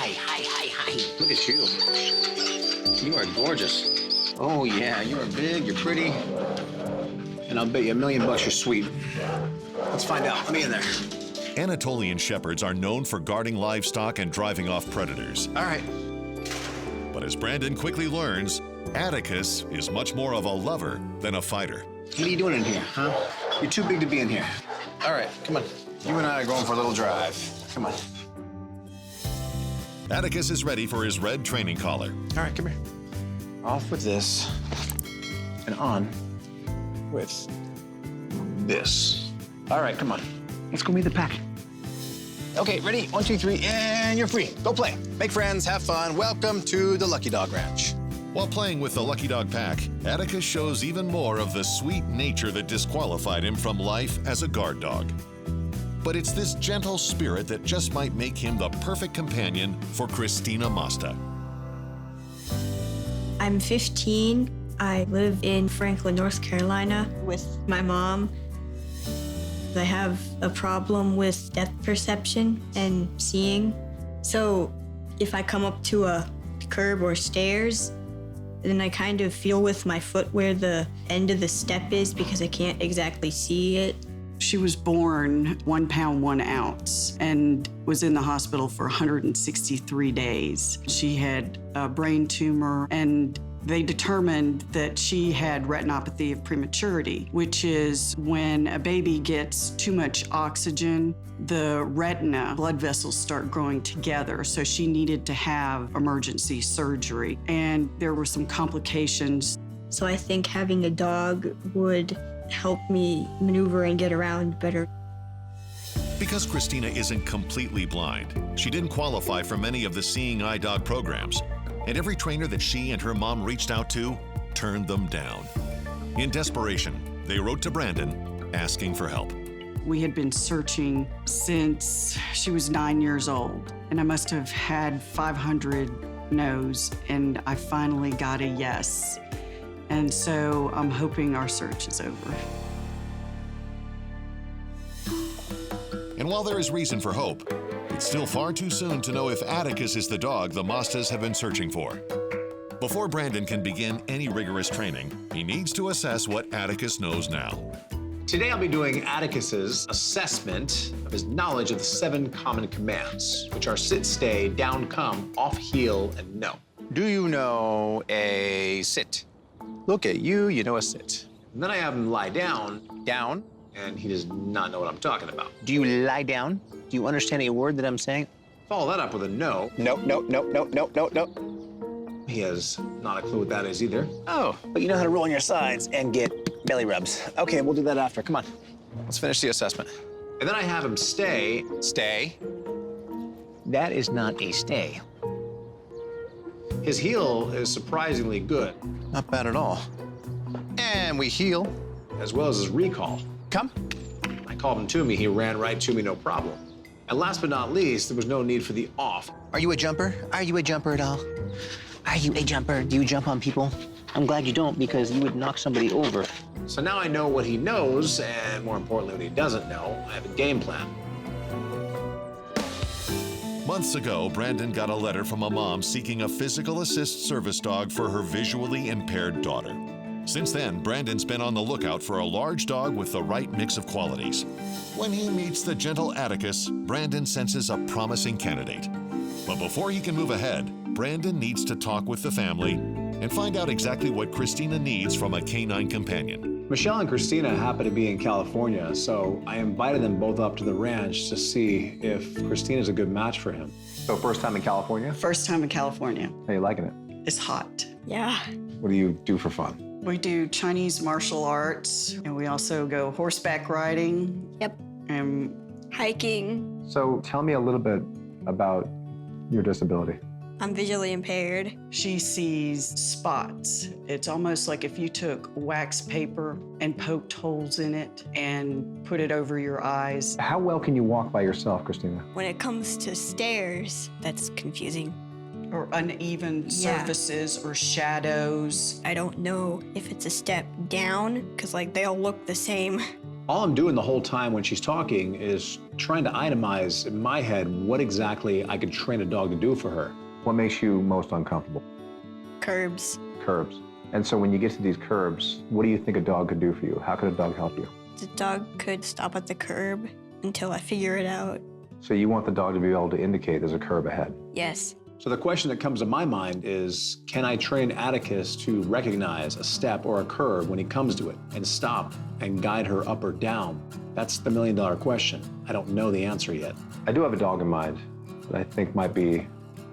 Hi. Look at you. You are gorgeous. Oh, yeah, you are big, you're pretty. And I'll bet you $1 million you're sweet. Let's find out. Let me in there. Anatolian Shepherds are known for guarding livestock and driving off predators. All right. But as Brandon quickly learns, Atticus is much more of a lover than a fighter. What are you doing in here, huh? You're too big to be in here. All right, come on. You and I are going for a little drive. Come on. Atticus is ready for his red training collar. All right, come here. Off with this, and on with this. All right, come on. Let's go meet the pack. Okay, ready? 1, 2, 3, and you're free. Go play. Make friends, have fun. Welcome to the Lucky Dog Ranch. While playing with the Lucky Dog pack, Atticus shows even more of the sweet nature that disqualified him from life as a guard dog. But it's this gentle spirit that just might make him the perfect companion for Christina Masta. I'm 15. I live in Franklin, North Carolina with my mom. I have a problem with depth perception and seeing. So if I come up to a curb or stairs, then I kind of feel with my foot where the end of the step is because I can't exactly see it. She was born 1 pound, 1 ounce and was in the hospital for 163 days. She had a brain tumor and they determined that she had retinopathy of prematurity, which is when a baby gets too much oxygen, the retina blood vessels start growing together. So she needed to have emergency surgery. And there were some complications. So I think having a dog would help me maneuver and get around better. Because Christina isn't completely blind, she didn't qualify for many of the Seeing Eye Dog programs. And every trainer that she and her mom reached out to turned them down. In desperation, they wrote to Brandon asking for help. We had been searching since she was 9 years old, and I must have had 500 no's, and I finally got a yes. And so I'm hoping our search is over. And while there is reason for hope, it's still far too soon to know if Atticus is the dog the Mastas have been searching for. Before Brandon can begin any rigorous training, he needs to assess what Atticus knows now. Today I'll be doing Atticus's assessment of his knowledge of the 7 common commands, which are sit, stay, down, come, off, heel, and no. Do you know a sit? Look at you, you know a sit. And then I have him lie down, and he does not know what I'm talking about. Do you lie down? Do you understand a word that I'm saying? Follow that up with a no. No. He has not a clue what that is either. Oh, but you know how to roll on your sides and get belly rubs. Okay, we'll do that after. Come on. Let's finish the assessment. And then I have him stay. That is not a stay. His heel is surprisingly good. Not bad at all. And we heel, as well as his recall. Come. I called him to me, he ran right to me, no problem. And last but not least, there was no need for the off. Are you a jumper? Are you a jumper at all? Are you a jumper? Do you jump on people? I'm glad you don't, because you would knock somebody over. So now I know what he knows, and more importantly, what he doesn't know. I have a game plan. Months ago, Brandon got a letter from a mom seeking a physical assist service dog for her visually impaired daughter. Since then, Brandon's been on the lookout for a large dog with the right mix of qualities. When he meets the gentle Atticus, Brandon senses a promising candidate. But before he can move ahead, Brandon needs to talk with the family and find out exactly what Christina needs from a canine companion. Michelle and Christina happen to be in California, so I invited them both up to the ranch to see if Christina's a good match for him. So first time in California? First time in California. How you liking it? It's hot. Yeah. What do you do for fun? We do Chinese martial arts, and we also go horseback riding. Yep. And Hiking. So tell me a little bit about your disability. I'm visually impaired. she sees spots. It's almost like if you took wax paper and poked holes in it and put it over your eyes. How well can you walk by yourself, Christina? When it comes to stairs, that's confusing. Or uneven surfaces or shadows. I don't know if it's a step down, because like they all look the same, All I'm doing the whole time when she's talking is trying to itemize in my head what exactly I could train a dog to do for her. What makes you most uncomfortable? Curbs. Curbs. And so when you get to these curbs, what do you think a dog could do for you? How could a dog help you? The dog could stop at the curb until I figure it out. So you want the dog to be able to indicate there's a curb ahead. Yes. So the question that comes to my mind is, can I train Atticus to recognize a step or a curve when he comes to it and stop and guide her up or down? That's the million-dollar question. I don't know the answer yet. I do have a dog in mind that I think might be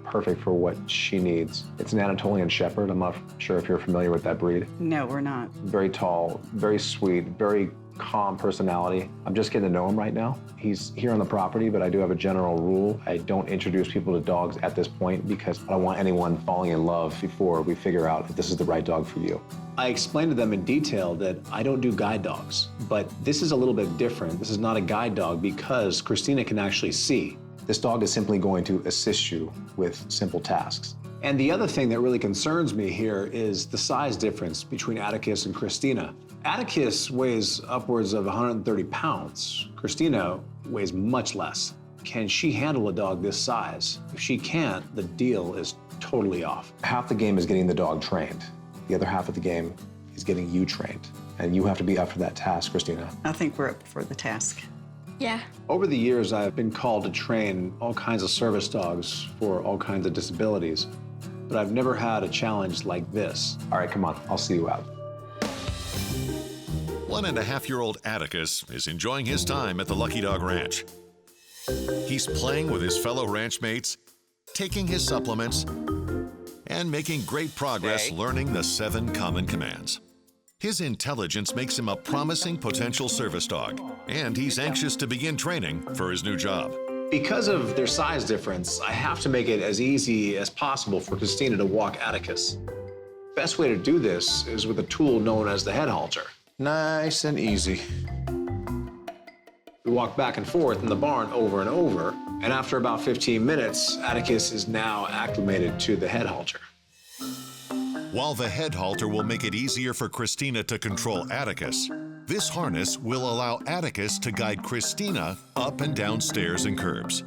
perfect for what she needs. It's an Anatolian Shepherd. I'm not sure if you're familiar with that breed. No, we're not. Very tall, very sweet, very calm personality. I'm just getting to know him right now. He's here on the property, but I do have a general rule. I don't introduce people to dogs at this point because I don't want anyone falling in love before we figure out if this is the right dog for you. I explained to them in detail that I don't do guide dogs, but this is a little bit different. This is not a guide dog because Christina can actually see. This dog is simply going to assist you with simple tasks. And the other thing that really concerns me here is the size difference between Atticus and Christina. Atticus weighs upwards of 130 pounds. Christina weighs much less. Can she handle a dog this size? If she can't, the deal is totally off. Half the game is getting the dog trained. The other half of the game is getting you trained. And you have to be up for that task, Christina. I think we're up for the task. Yeah. Over the years, I've been called to train all kinds of service dogs for all kinds of disabilities, but I've never had a challenge like this. All right, come on, I'll see you out. 1.5-year-old Atticus is enjoying his time at the Lucky Dog Ranch. He's playing with his fellow ranch mates, taking his supplements, and making great progress learning the 7 common commands. His intelligence makes him a promising potential service dog, and he's anxious to begin training for his new job. Because of their size difference, I have to make it as easy as possible for Christina to walk Atticus. Best way to do this is with a tool known as the head halter. Nice and easy. We walk back and forth in the barn over and over, and after about 15 minutes, Atticus is now acclimated to the head halter. While the head halter will make it easier for Christina to control Atticus, this harness will allow Atticus to guide Christina up and down stairs and curbs.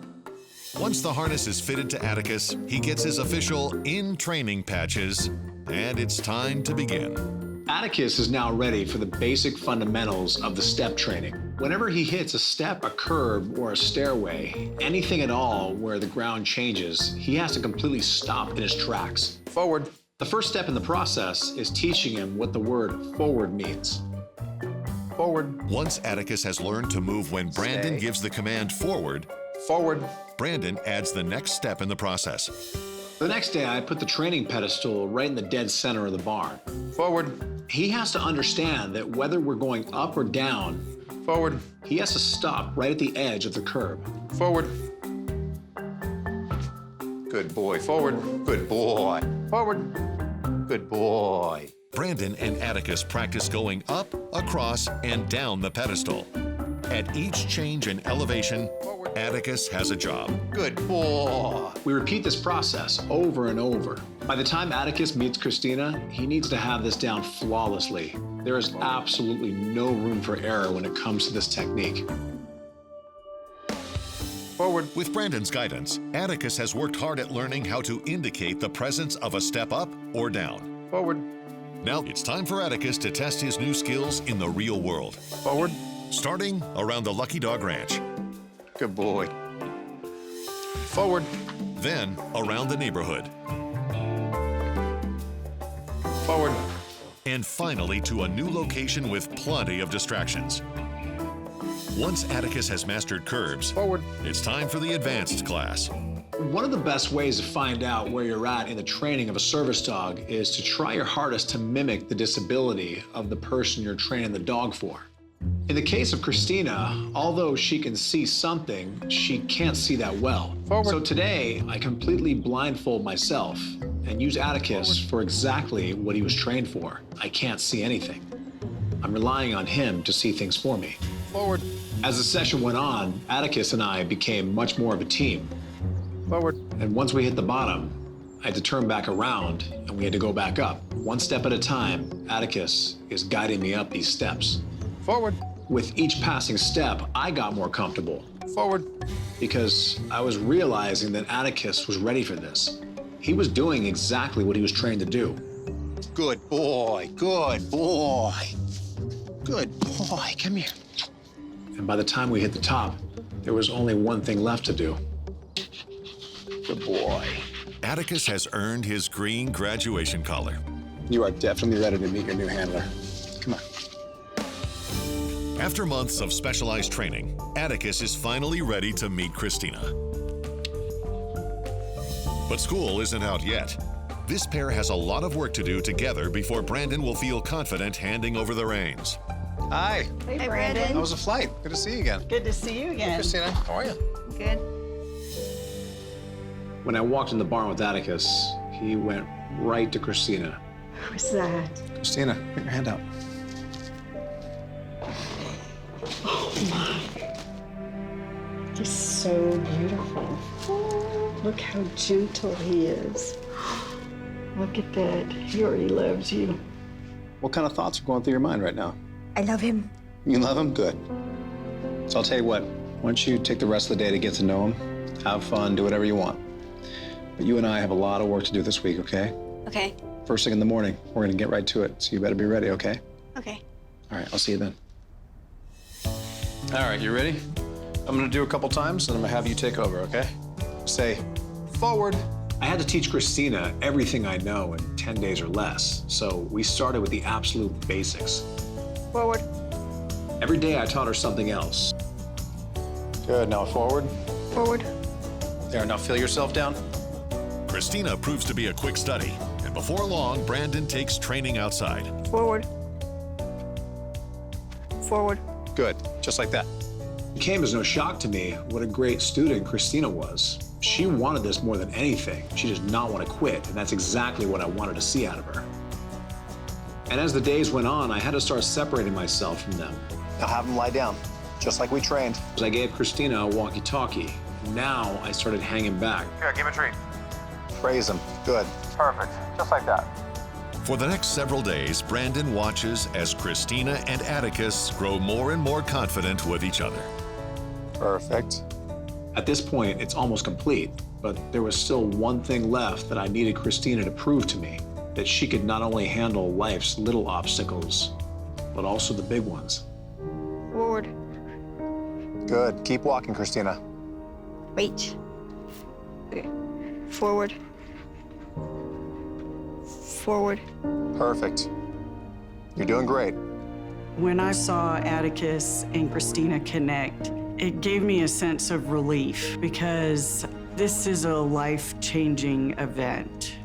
Once the harness is fitted to Atticus, he gets his official in-training patches, and it's time to begin. Atticus is now ready for the basic fundamentals of the step training. Whenever he hits a step, a curb, or a stairway, anything at all where the ground changes, he has to completely stop in his tracks. Forward. The first step in the process is teaching him what the word forward means. Forward. Once Atticus has learned to move when Brandon Stay. gives the command forward, Forward. Brandon adds the next step in the process. The next day, I put the training pedestal right in the dead center of the barn. Forward. He has to understand that whether we're going up or down, Forward. he has to stop right at the edge of the curb. Forward. Good boy. Forward. Good boy. Forward. Good boy. Brandon and Atticus practice going up, across, and down the pedestal. At each change in elevation, Atticus has a job. Good boy. We repeat this process over and over. By the time Atticus meets Christina, he needs to have this down flawlessly. There is absolutely no room for error when it comes to this technique. Forward. With Brandon's guidance, Atticus has worked hard at learning how to indicate the presence of a step up or down. Forward. Now it's time for Atticus to test his new skills in the real world, Forward. starting around the Lucky Dog Ranch, Good boy. Forward. then around the neighborhood, Forward. and finally to a new location with plenty of distractions. Once Atticus has mastered curbs, Forward. it's time for the advanced class. One of the best ways to find out where you're at in the training of a service dog is to try your hardest to mimic the disability of the person you're training the dog for. In the case of Christina, although she can see something, she can't see that well. Forward. So today, I completely blindfold myself and use Atticus for exactly what he was trained for. I can't see anything. I'm relying on him to see things for me. Forward. As the session went on, Atticus and I became much more of a team. Forward. And once we hit the bottom, I had to turn back around and we had to go back up. One step at a time, Atticus is guiding me up these steps. Forward. With each passing step, I got more comfortable Forward. because I was realizing that Atticus was ready for this. He was doing exactly what he was trained to do. Good boy. Good boy. Good boy. Come here. And by the time we hit the top, there was only one thing left to do. Good boy. Atticus has earned his green graduation collar. You are definitely ready to meet your new handler. Come on. After months of specialized training, Atticus is finally ready to meet Christina. But school isn't out yet. This pair has a lot of work to do together before Brandon will feel confident handing over the reins. Hi. Hey, Brandon. How was the flight? Good to see you again. Good to see you again. Christina, how are you? Good. When I walked in the barn with Atticus, he went right to Christina. Who's that? Christina, put your hand out. He's so beautiful. Look how gentle he is. Look at that. He already loves you. What kind of thoughts are going through your mind right now? I love him. You love him? Good. So I'll tell you what, why don't you take the rest of the day to get to know him, have fun, do whatever you want. But you and I have a lot of work to do this week, okay? Okay. First thing in the morning, we're gonna get right to it, so you better be ready, okay? Okay. All right, I'll see you then. All right, you ready? I'm gonna do a couple times, and I'm gonna have you take over, okay? Say, forward. I had to teach Christina everything I know in 10 days or less, so we started with the absolute basics. Forward. Every day I taught her something else. Good, now forward. Forward. There, now feel yourself down. Christina proves to be a quick study, and before long, Brandon takes training outside. Forward. Forward. Good, just like that. It came as no shock to me what a great student Christina was. She wanted this more than anything. She does not want to quit, and that's exactly what I wanted to see out of her. And as the days went on, I had to start separating myself from them. Now have him lie down, just like we trained. As I gave Christina a walkie-talkie, now I started hanging back. Here, give him a treat. Praise him. Good. Perfect. Just like that. For the next several days, Brandon watches as Christina and Atticus grow more and more confident with each other. Perfect. At this point, it's almost complete, but there was still one thing left that I needed Christina to prove to me, that she could not only handle life's little obstacles, but also the big ones. Forward. Good. Keep walking, Christina. Wait. Okay. Forward. Forward. Perfect. You're doing great. When I saw Atticus and Christina connect, it gave me a sense of relief because this is a life-changing event.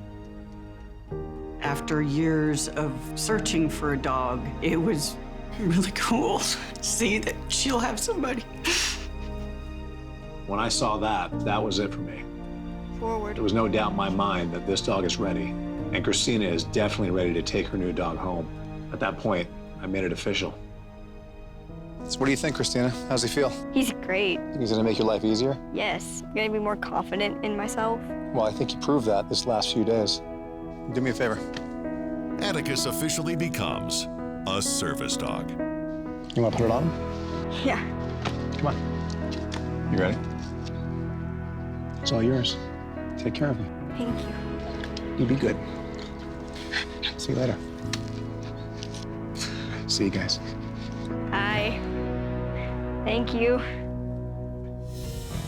After years of searching for a dog, it was really cool to see that she'll have somebody. When I saw that, that was it for me. Forward. There was no doubt in my mind that this dog is ready, and Christina is definitely ready to take her new dog home. At that point, I made it official. So what do you think, Christina? How's he feel? He's great. Think he's gonna make your life easier? Yes. I'm gonna be more confident in myself. Well, I think you proved that this last few days. Do me a favor. Atticus officially becomes a service dog. You wanna put it on him? Yeah. Come on. You ready? It's all yours. Take care of him. Thank you. You be good. See you later. See you guys. Hi. Thank you.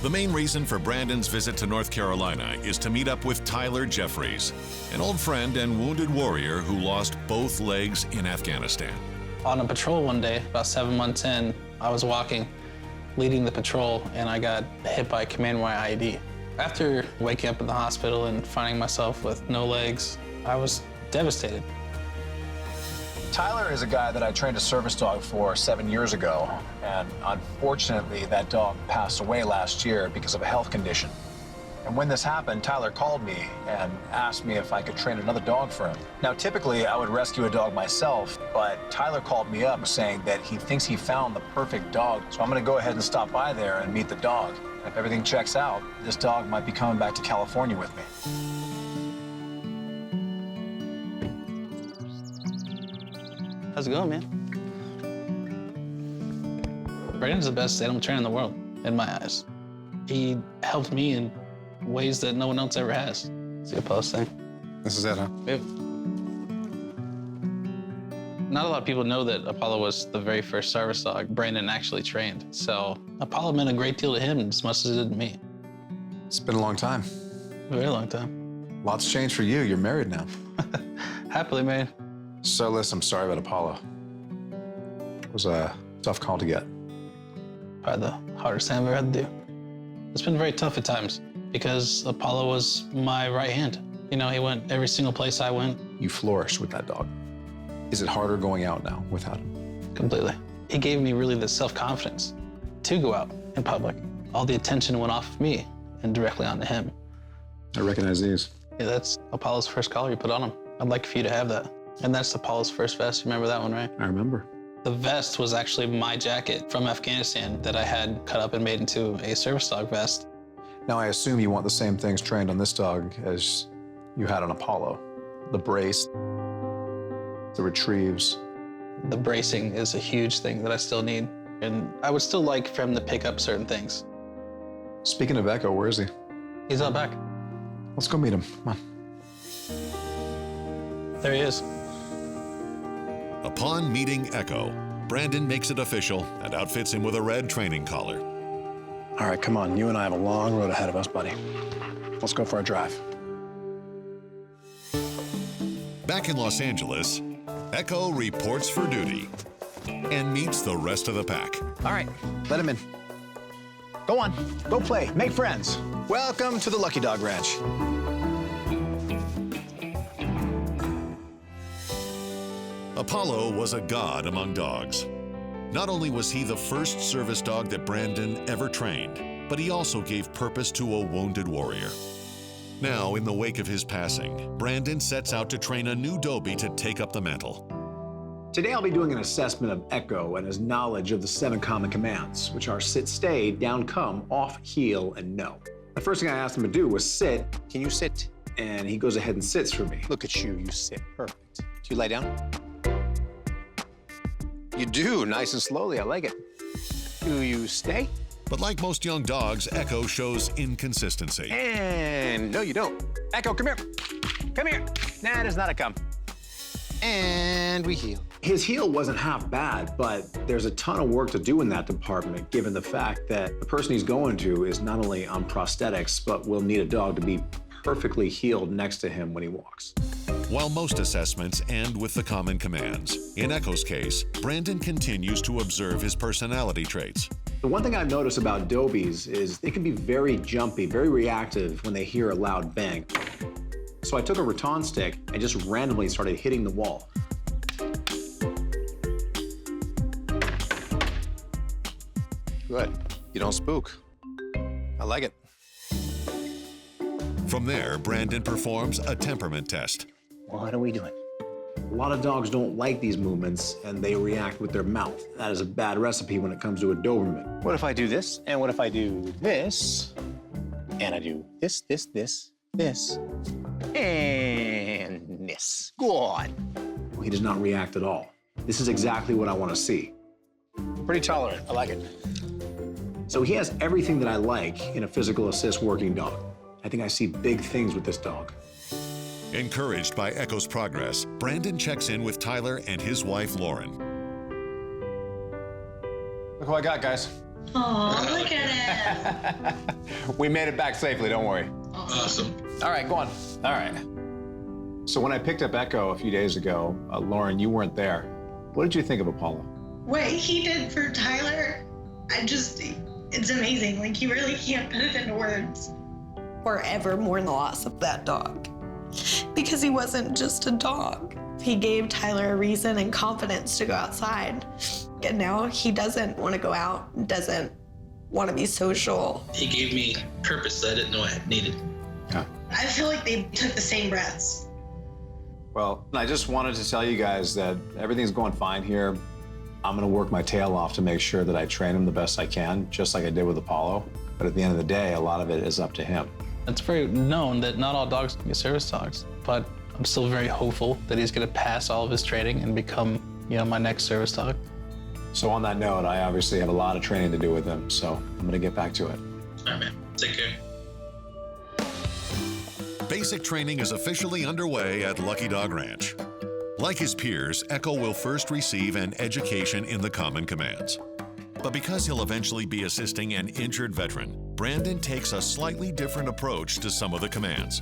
The main reason for Brandon's visit to North Carolina is to meet up with Tyler Jeffries, an old friend and wounded warrior who lost both legs in Afghanistan. On a patrol one day, about 7 months in, I was walking, leading the patrol, and I got hit by a command wire IED. After waking up in the hospital and finding myself with no legs, I was devastated. Tyler is a guy that I trained a service dog for 7 years ago, and unfortunately that dog passed away last year because of a health condition. And when this happened, Tyler called me and asked me if I could train another dog for him. Now, typically I would rescue a dog myself, but Tyler called me up saying that he thinks he found the perfect dog, so I'm gonna go ahead and stop by there and meet the dog. And if everything checks out, this dog might be coming back to California with me. How's it going, man? Brandon's the best animal trainer in the world, in my eyes. He helped me in ways that no one else ever has. See Apollo's thing? This is it, huh? Yep. Not a lot of people know that Apollo was the very first service dog Brandon actually trained. So Apollo meant a great deal to him as much as it did to me. It's been a long time. A very long time. Lots changed for you. You're married now. Happily married. So, listen, I'm sorry about Apollo. It was a tough call to get. Probably the hardest thing I've ever had to do. It's been very tough at times because Apollo was my right hand. You know, he went every single place I went. You flourished with that dog. Is it harder going out now without him? Completely. He gave me really the self-confidence to go out in public. All the attention went off of me and directly onto him. I recognize these. Yeah, that's Apollo's first collar you put on him. I'd like for you to have that. And that's Apollo's first vest. You remember that one, right? I remember. The vest was actually my jacket from Afghanistan that I had cut up and made into a service dog vest. Now, I assume you want the same things trained on this dog as you had on Apollo. The brace, the retrieves. The bracing is a huge thing that I still need. And I would still like for him to pick up certain things. Speaking of Echo, where is he? He's out back. Let's go meet him. Come on. There he is. Upon meeting Echo, Brandon makes it official and outfits him with a red training collar. All right, come on. You and I have a long road ahead of us, buddy. Let's go for a drive. Back in Los Angeles, Echo reports for duty and meets the rest of the pack. All right, let him in. Go on, go play, make friends. Welcome to the Lucky Dog Ranch. Apollo was a god among dogs. Not only was he the first service dog that Brandon ever trained, but he also gave purpose to a wounded warrior. Now, in the wake of his passing, Brandon sets out to train a new Dobie to take up the mantle. Today I'll be doing an assessment of Echo and his knowledge of the 7 common commands, which are sit, stay, down, come, off, heel, and no. The first thing I asked him to do was sit. Can you sit? And he goes ahead and sits for me. Look at you, you sit. Perfect. Do you lie down? You do, nice and slowly, I like it. Do you stay? But like most young dogs, Echo shows inconsistency. And no, you don't. Echo, come here. Come here. Nah, that is not a come. And we heel. His heel wasn't half bad, but there's a ton of work to do in that department, given the fact that the person he's going to is not only on prosthetics, but will need a dog to be perfectly healed next to him when he walks. While most assessments end with the common commands, in Echo's case, Brandon continues to observe his personality traits. The one thing I've noticed about Dobies is they can be very jumpy, very reactive when they hear a loud bang. So I took a rattan stick and just randomly started hitting the wall. Good. You don't spook. I like it. From there, Brandon performs a temperament test. What are we doing? A lot of dogs don't like these movements and they react with their mouth. That is a bad recipe when it comes to a Doberman. What if I do this? And what if I do this? And I do this, this, this, this, and this. Go on. He does not react at all. This is exactly what I want to see. Pretty tolerant. I like it. So he has everything that I like in a physical assist working dog. I think I see big things with this dog. Encouraged by Echo's progress, Brandon checks in with Tyler and his wife, Lauren. Look who I got, guys. Oh, look at it. We made it back safely, don't worry. Awesome. All right, go on. All right. So when I picked up Echo a few days ago, Lauren, you weren't there. What did you think of Apollo? What he did for Tyler, it's amazing. Like, you really can't put it into words. Forever mourn the loss of that dog. Because he wasn't just a dog. He gave Tyler a reason and confidence to go outside. And now he doesn't want to go out, doesn't want to be social. He gave me purpose that I didn't know I needed. Yeah. I feel like they took the same breaths. Well, I just wanted to tell you guys that everything's going fine here. I'm gonna work my tail off to make sure that I train him the best I can, just like I did with Apollo. But at the end of the day, a lot of it is up to him. It's very known that not all dogs can be service dogs, but I'm still very hopeful that he's going to pass all of his training and become, my next service dog. So on that note, I obviously have a lot of training to do with him, so I'm gonna get back to it. All right, man. Take care. Basic training is officially underway at Lucky Dog Ranch. Like his peers, Echo will first receive an education in the common commands. But because he'll eventually be assisting an injured veteran, Brandon takes a slightly different approach to some of the commands.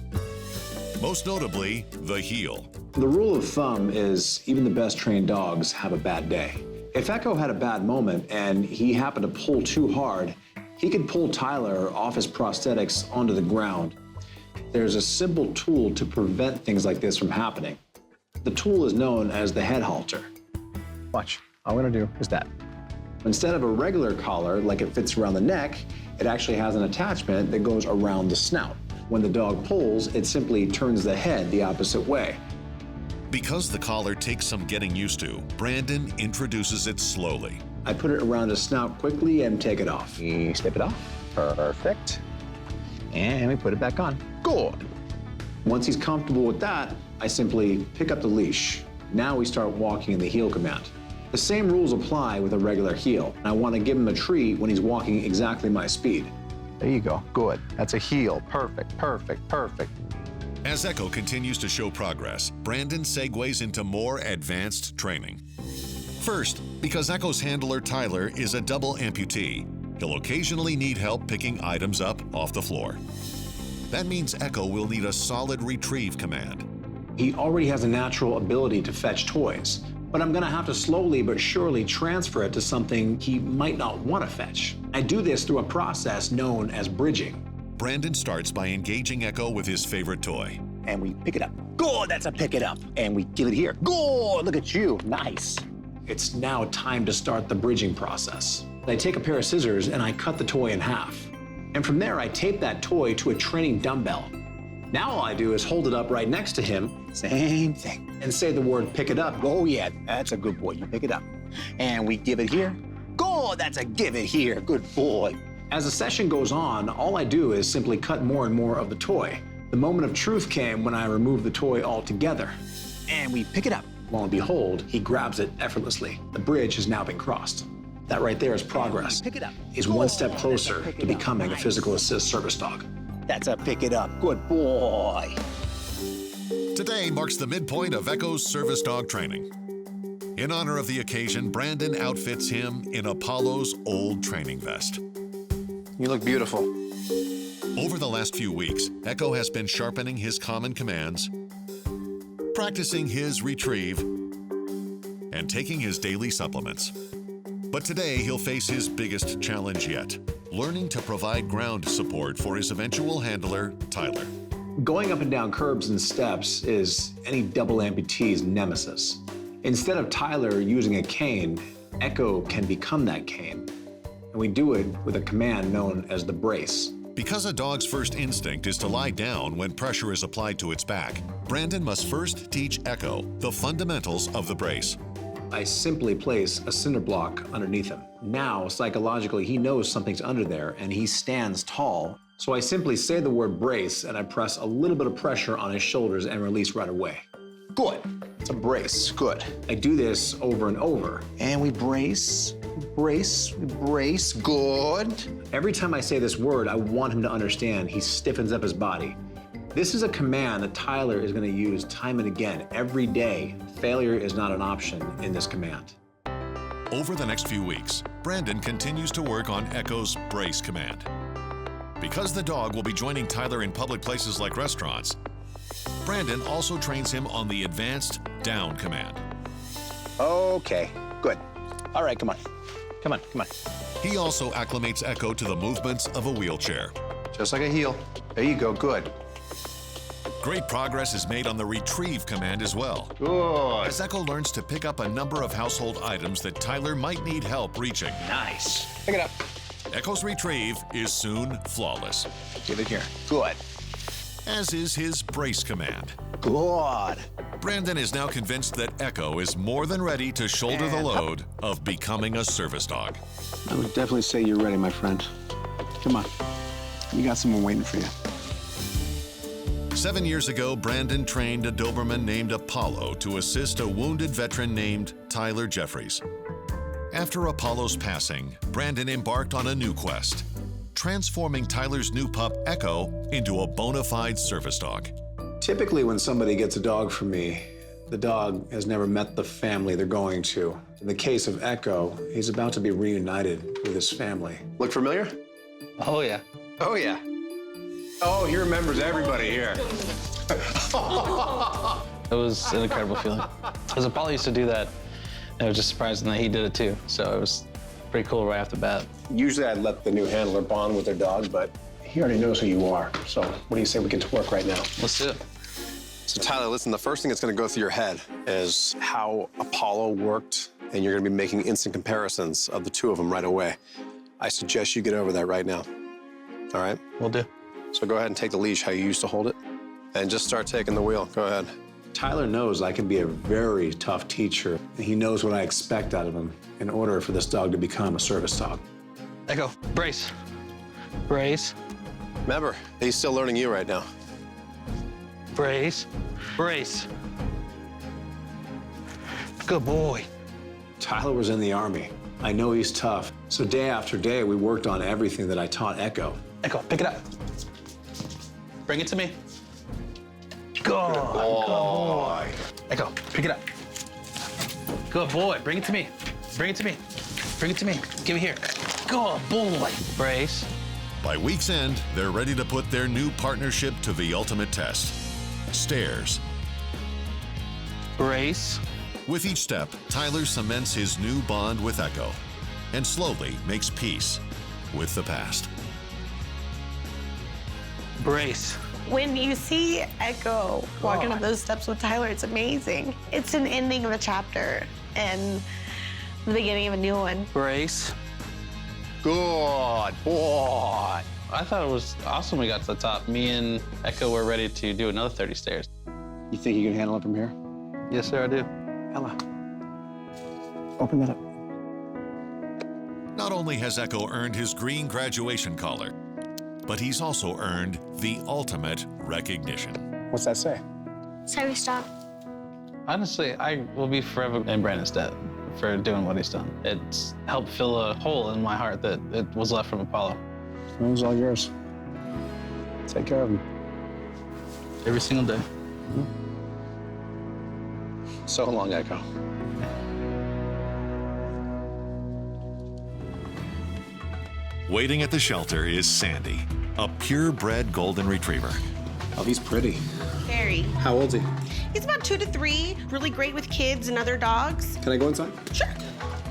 Most notably, the heel. The rule of thumb is even the best trained dogs have a bad day. If Echo had a bad moment and he happened to pull too hard, he could pull Tyler off his prosthetics onto the ground. There's a simple tool to prevent things like this from happening. The tool is known as the head halter. Watch. All I'm gonna do is that. Instead of a regular collar, like it fits around the neck, it actually has an attachment that goes around the snout. When the dog pulls, it simply turns the head the opposite way. Because the collar takes some getting used to, Brandon introduces it slowly. I put it around his snout quickly and take it off. We snip it off. Perfect. And we put it back on. Good. Once he's comfortable with that, I simply pick up the leash. Now we start walking in the heel command. The same rules apply with a regular heel. I want to give him a treat when he's walking exactly my speed. There you go. Good. That's a heel. Perfect, perfect, perfect. As Echo continues to show progress, Brandon segues into more advanced training. First, because Echo's handler Tyler is a double amputee, he'll occasionally need help picking items up off the floor. That means Echo will need a solid retrieve command. He already has a natural ability to fetch toys, but I'm gonna have to slowly but surely transfer it to something he might not want to fetch. I do this through a process known as bridging. Brandon starts by engaging Echo with his favorite toy. And we pick it up. Good, that's a pick it up. And we give it here. Good, look at you. Nice. It's now time to start the bridging process. I take a pair of scissors and I cut the toy in half. And from there, I tape that toy to a training dumbbell. Now all I do is hold it up right next to him. Same thing. And say the word pick it up. Oh yeah, that's a good boy. You pick it up. And we give it here. Good, that's a give it here. Good boy. As the session goes on, all I do is simply cut more and more of the toy. The moment of truth came when I removed the toy altogether. And we pick it up. Lo and behold, he grabs it effortlessly. The bridge has now been crossed. That right there is progress. Pick it up. He's one step closer to becoming a physical assist service dog. That's a pick it up. Good boy. Today marks the midpoint of Echo's service dog training. In honor of the occasion, Brandon outfits him in Apollo's old training vest. You look beautiful. Over the last few weeks, Echo has been sharpening his common commands, practicing his retrieve, and taking his daily supplements. But today, he'll face his biggest challenge yet, learning to provide ground support for his eventual handler, Tyler. Going up and down curbs and steps is any double amputee's nemesis. Instead of Tyler using a cane, Echo can become that cane. And we do it with a command known as the brace. Because a dog's first instinct is to lie down when pressure is applied to its back, Brandon must first teach Echo the fundamentals of the brace. I simply place a cinder block underneath him. Now, psychologically, he knows something's under there and he stands tall. So I simply say the word brace and I press a little bit of pressure on his shoulders and release right away. Good. It's a brace. Good. I do this over and over. And we brace, brace, brace. Good. Every time I say this word, I want him to understand he stiffens up his body. This is a command that Tyler is going to use time and again, every day. Failure is not an option in this command. Over the next few weeks, Brandon continues to work on Echo's brace command. Because the dog will be joining Tyler in public places like restaurants, Brandon also trains him on the advanced down command. Okay, good. All right, come on. Come on, come on. He also acclimates Echo to the movements of a wheelchair. Just like a heel. There you go, good. Great progress is made on the retrieve command as well. Good. As Echo learns to pick up a number of household items that Tyler might need help reaching. Nice. Pick it up. Echo's retrieve is soon flawless. Give it here. Good. As is his brace command. Good. Brandon is now convinced that Echo is more than ready to shoulder the load of becoming a service dog. I would definitely say you're ready, my friend. Come on. You got someone waiting for you. 7 years ago, Brandon trained a Doberman named Apollo to assist a wounded veteran named Tyler Jeffries. After Apollo's passing, Brandon embarked on a new quest, transforming Tyler's new pup, Echo, into a bona fide service dog. Typically, when somebody gets a dog from me, the dog has never met the family they're going to. In the case of Echo, he's about to be reunited with his family. Look familiar? Oh, yeah. Oh, yeah. Oh, he remembers everybody here. It was an incredible feeling. Because Apollo used to do that, and it was just surprising that he did it too. So it was pretty cool right off the bat. Usually I'd let the new handler bond with their dog, but he already knows who you are. So what do you say we get to work right now? Let's do it. So Tyler, listen, the first thing that's gonna go through your head is how Apollo worked, and you're gonna be making instant comparisons of the two of them right away. I suggest you get over that right now, all right? Will do. So go ahead and take the leash how you used to hold it, and just start taking the wheel. Go ahead. Tyler knows I can be a very tough teacher, and he knows what I expect out of him in order for this dog to become a service dog. Echo, brace. Brace. Remember, he's still learning you right now. Brace. Brace. Good boy. Tyler was in the Army. I know he's tough. So day after day, we worked on everything that I taught Echo. Echo, pick it up. Bring it to me. Good boy. Echo, pick it up. Good boy. Bring it to me. Bring it to me. Bring it to me. Give it here. Good boy. Brace. By week's end, they're ready to put their new partnership to the ultimate test. Stairs. Brace. With each step, Tyler cements his new bond with Echo and slowly makes peace with the past. Brace. When you see Echo walking up those steps with Tyler, it's amazing. It's an ending of a chapter and the beginning of a new one. Brace. Good boy. I thought it was awesome we got to the top. Me and Echo were ready to do another 30 stairs. You think you can handle it from here? Yes, sir, I do. Ella, open that up. Not only has Echo earned his green graduation collar, but he's also earned the ultimate recognition. What's that say? Service dog. Honestly, I will be forever in Brandon's debt for doing what he's done. It's helped fill a hole in my heart that it was left from Apollo. It was all yours. Take care of him. Every single day. So long, Echo. Waiting at the shelter is Sandy, a purebred golden retriever. Oh, he's pretty. Very. How old's he? He's about 2 to 3, really great with kids and other dogs. Can I go inside? Sure.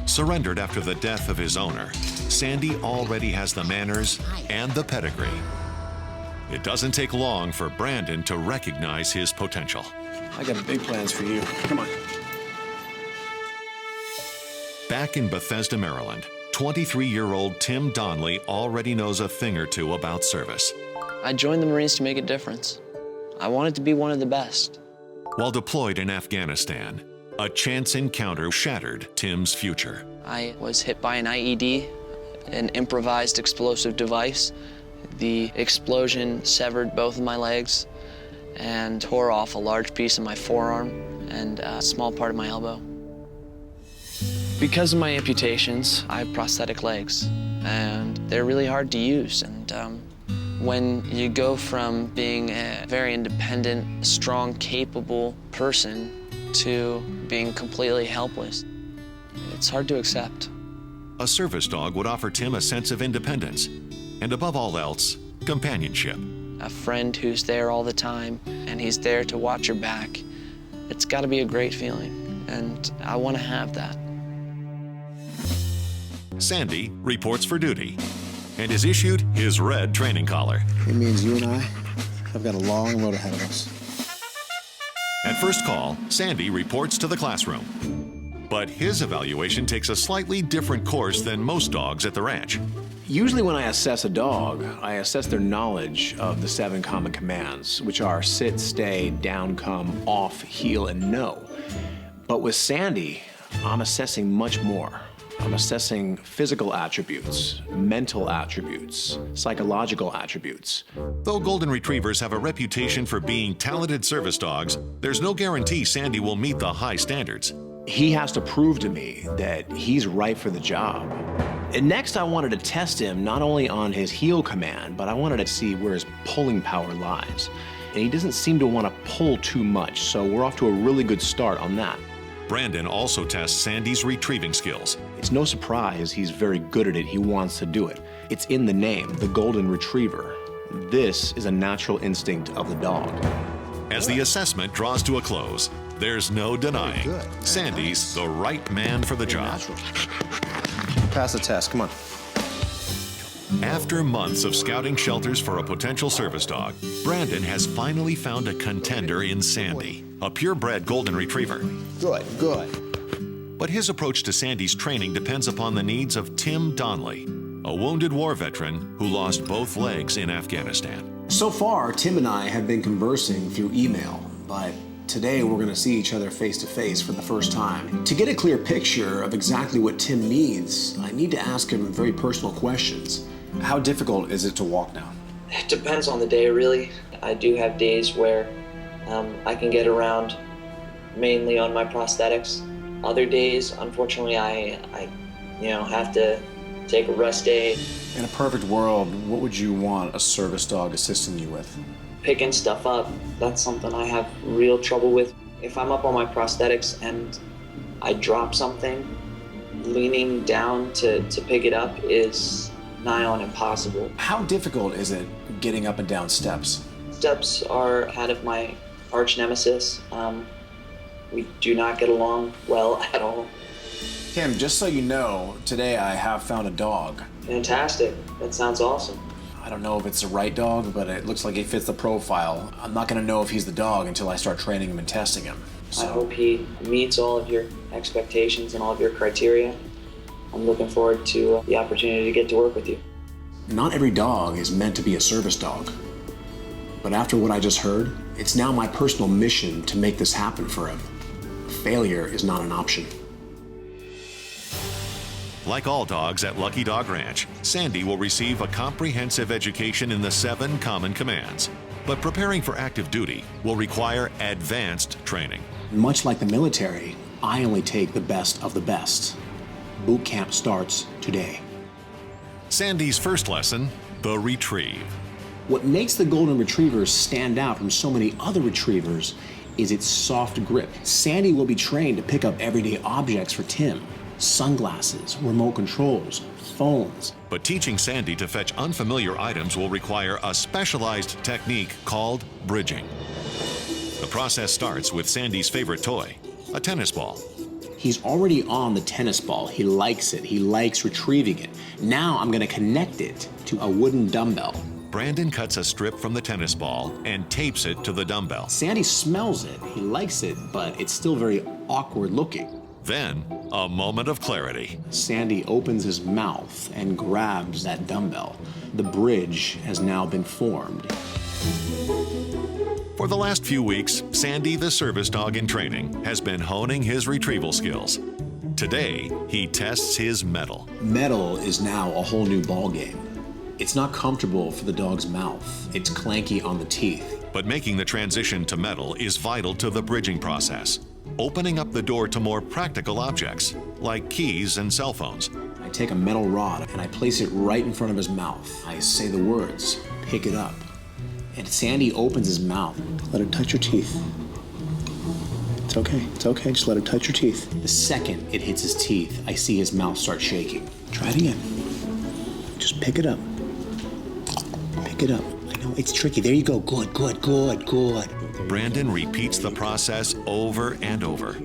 Surrendered after the death of his owner, Sandy already has the manners and the pedigree. It doesn't take long for Brandon to recognize his potential. I got big plans for you. Come on. Back in Bethesda, Maryland, 23-year-old Tim Donnelly already knows a thing or two about service. I joined the Marines to make a difference. I wanted to be one of the best. While deployed in Afghanistan, a chance encounter shattered Tim's future. I was hit by an IED, an improvised explosive device. The explosion severed both of my legs and tore off a large piece of my forearm and a small part of my elbow. Because of my amputations, I have prosthetic legs, and they're really hard to use. And when you go from being a very independent, strong, capable person to being completely helpless, it's hard to accept. A service dog would offer Tim a sense of independence, and above all else, companionship. A friend who's there all the time, and he's there to watch your back. It's got to be a great feeling, and I want to have that. Sandy reports for duty and is issued his red training collar. It means you and I have got a long road ahead of us. At first call, Sandy reports to the classroom. But his evaluation takes a slightly different course than most dogs at the ranch. Usually when I assess a dog, I assess their knowledge of the 7 common commands, which are sit, stay, down, come, off, heel, and no. But with Sandy, I'm assessing much more. I'm assessing physical attributes, mental attributes, psychological attributes. Though Golden Retrievers have a reputation for being talented service dogs, there's no guarantee Sandy will meet the high standards. He has to prove to me that he's right for the job. And next, I wanted to test him not only on his heel command, but I wanted to see where his pulling power lies. And he doesn't seem to want to pull too much, so we're off to a really good start on that. Brandon also tests Sandy's retrieving skills. It's no surprise he's very good at it. He wants to do it. It's in the name, the Golden Retriever. This is a natural instinct of the dog. As the assessment draws to a close, there's no denying Sandy's the right man for the job. Pass the test, come on. After months of scouting shelters for a potential service dog, Brandon has finally found a contender in Sandy, a purebred golden retriever. Good. But his approach to Sandy's training depends upon the needs of Tim Donnelly, a wounded war veteran who lost both legs in Afghanistan. So far, Tim and I have been conversing through email, but today we're going to see each other face to face for the first time. To get a clear picture of exactly what Tim needs, I need to ask him very personal questions. How difficult is it to walk now? It depends on the day, really. I do have days where I can get around mainly on my prosthetics. Other days, unfortunately, I have to take a rest day. In a perfect world, what would you want a service dog assisting you with? Picking stuff up, that's something I have real trouble with. If I'm up on my prosthetics and I drop something, leaning down to pick it up is nigh on impossible. How difficult is it getting up and down steps? Steps are kind of my arch nemesis. We do not get along well at all. Tim, just so you know, today I have found a dog. Fantastic, that sounds awesome. I don't know if it's the right dog, but it looks like he fits the profile. I'm not gonna know if he's the dog until I start training him and testing him. I hope he meets all of your expectations and all of your criteria. I'm looking forward to the opportunity to get to work with you. Not every dog is meant to be a service dog. But after what I just heard, it's now my personal mission to make this happen for him. Failure is not an option. Like all dogs at Lucky Dog Ranch, Sandy will receive a comprehensive education in the 7 common commands. But preparing for active duty will require advanced training. Much like the military, I only take the best of the best. Boot camp starts today. Sandy's first lesson, the retrieve. What makes the Golden Retriever stand out from so many other retrievers is its soft grip. Sandy will be trained to pick up everyday objects for Tim. Sunglasses, remote controls, phones. But teaching Sandy to fetch unfamiliar items will require a specialized technique called bridging. The process starts with Sandy's favorite toy, a tennis ball. He's already on the tennis ball. He likes it. He likes retrieving it. Now I'm going to connect it to a wooden dumbbell. Brandon cuts a strip from the tennis ball and tapes it to the dumbbell. Sandy smells it. He likes it, but it's still very awkward looking. Then, a moment of clarity. Sandy opens his mouth and grabs that dumbbell. The bridge has now been formed. For the last few weeks, Sandy, the service dog in training, has been honing his retrieval skills. Today, he tests his mettle. Mettle is now a whole new ballgame. It's not comfortable for the dog's mouth. It's clanky on the teeth. But making the transition to mettle is vital to the bridging process, opening up the door to more practical objects, like keys and cell phones. I take a metal rod and I place it right in front of his mouth. I say the words, pick it up. And Sandy opens his mouth. Let him touch your teeth. It's okay, just let him touch your teeth. The second it hits his teeth, I see his mouth start shaking. Try it again. Just pick it up. Pick it up. I know, it's tricky. There you go, good. Brandon repeats the process over and over.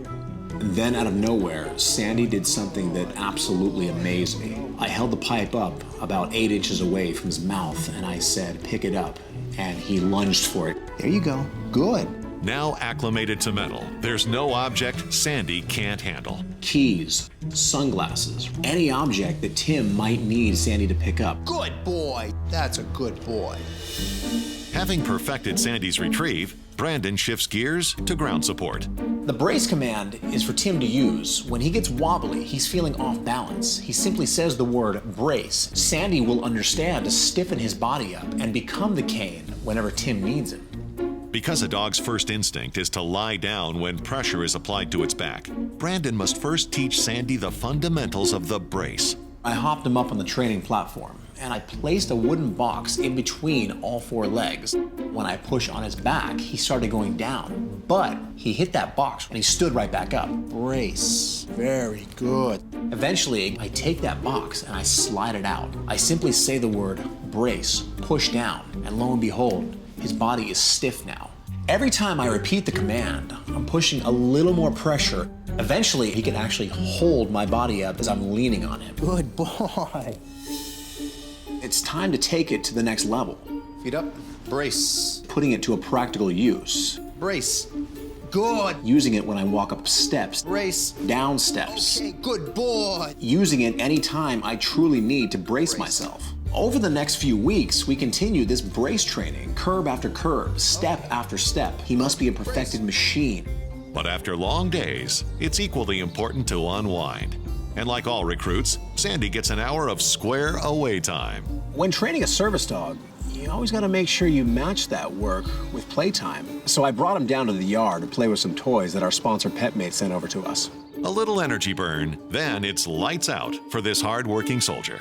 Then out of nowhere, Sandy did something that absolutely amazed me. I held the pipe up about 8 inches away from his mouth and I said, pick it up. And he lunged for it. There you go, good. Now acclimated to metal, there's no object Sandy can't handle. Keys, sunglasses, any object that Tim might need Sandy to pick up. Good boy. That's a good boy. Having perfected Sandy's retrieve, Brandon shifts gears to ground support. The brace command is for Tim to use. When he gets wobbly, he's feeling off balance. He simply says the word brace. Sandy will understand to stiffen his body up and become the cane whenever Tim needs him. Because a dog's first instinct is to lie down when pressure is applied to its back, Brandon must first teach Sandy the fundamentals of the brace. I hopped him up on the training platform, and I placed a wooden box in between all 4 legs. When I push on his back, he started going down, but he hit that box and he stood right back up. Brace. Very good. Eventually, I take that box and I slide it out. I simply say the word brace, push down, and lo and behold, his body is stiff now. Every time I repeat the command, I'm pushing a little more pressure. Eventually, he can actually hold my body up as I'm leaning on him. Good boy. It's time to take it to the next level. Feet up. Brace. Putting it to a practical use. Brace. Good. Using it when I walk up steps. Brace. Down steps. Okay, good boy. Using it anytime I truly need to brace myself. Over the next few weeks, we continue this brace training, curb after curb, step after step. He must be a perfected machine. But after long days, it's equally important to unwind. And like all recruits, Sandy gets an hour of square away time. When training a service dog, you always gotta make sure you match that work with playtime. So I brought him down to the yard to play with some toys that our sponsor PetMate sent over to us. A little energy burn, then it's lights out for this hard-working soldier.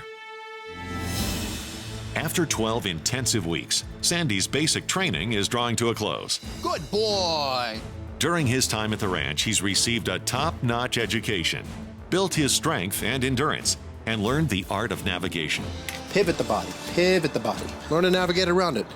After 12 intensive weeks, Sandy's basic training is drawing to a close. Good boy. During his time at the ranch, he's received a top-notch education, built his strength and endurance, and learned the art of navigation. Pivot the body. Pivot the body. Learn to navigate around it.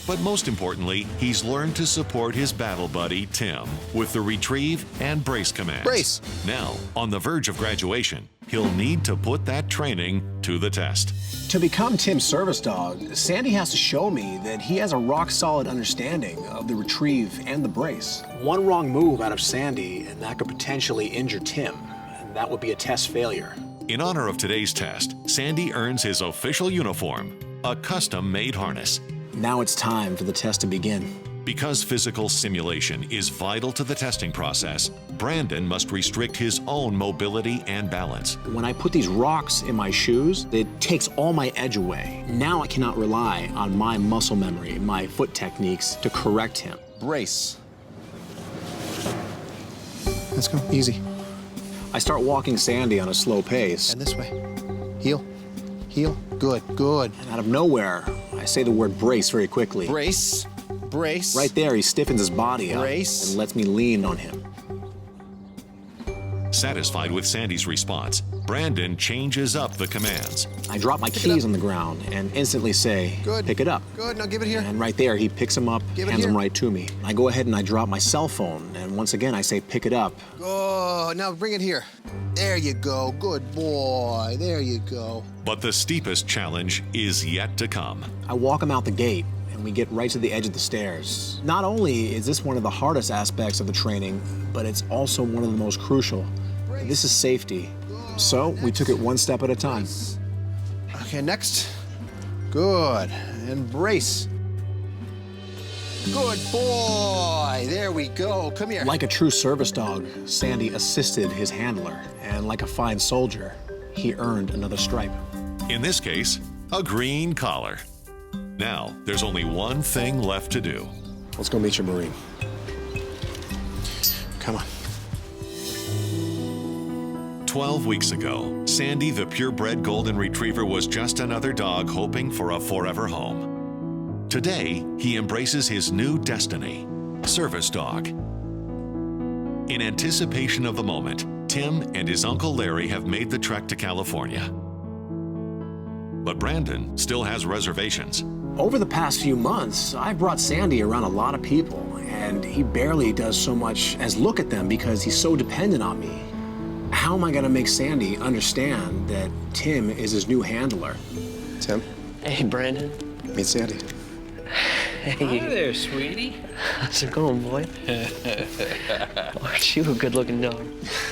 But most importantly, he's learned to support his battle buddy, Tim, with the retrieve and brace commands. Brace. Now, on the verge of graduation, he'll need to put that training to the test. To become Tim's service dog, Sandy has to show me that he has a rock-solid understanding of the retrieve and the brace. One wrong move out of Sandy, and that could potentially injure Tim, and that would be a test failure. In honor of today's test, Sandy earns his official uniform, a custom-made harness. Now it's time for the test to begin. Because physical simulation is vital to the testing process, Brandon must restrict his own mobility and balance. When I put these rocks in my shoes, it takes all my edge away. Now I cannot rely on my muscle memory, my foot techniques to correct him. Brace. Let's go. Easy. I start walking Sandy on a slow pace. And this way. Heel. Heel. Good. Good. And out of nowhere, I say the word brace very quickly. Brace. Brace. Right there, he stiffens his body up Brace. and lets me lean on him. Satisfied with Sandy's response, Brandon changes up the commands. I drop my keys on the ground and instantly say, Good. Pick it up. Good. Now give it here. And right there, he picks them up, Give it hands them here. right to me. I go ahead and I drop my cell phone, and once again, I say, pick it up. Oh, now bring it here. There you go. Good boy. There you go. But the steepest challenge is yet to come. I walk him out the gate, and we get right to the edge of the stairs. Not only is this one of the hardest aspects of the training, but it's also one of the most crucial. This is safety. So we took it one step at a time. Okay, next. Good. And brace. Good boy. There we go. Come here. Like a true service dog, Sandy assisted his handler, and like a fine soldier, he earned another stripe. In this case, a green collar. Now, there's only one thing left to do. Let's go meet your Marine. Come on. 12 weeks ago, Sandy the purebred golden retriever was just another dog hoping for a forever home. Today, he embraces his new destiny, service dog. In anticipation of the moment, Tim and his Uncle Larry have made the trek to California. But Brandon still has reservations. Over the past few months, I've brought Sandy around a lot of people, and he barely does so much as look at them because he's so dependent on me. How am I gonna make Sandy understand that Tim is his new handler? Tim. Hey, Brandon. Meet Sandy. Hey. Hi there, sweetie. How's it going, boy? Aren't you a good-looking dog?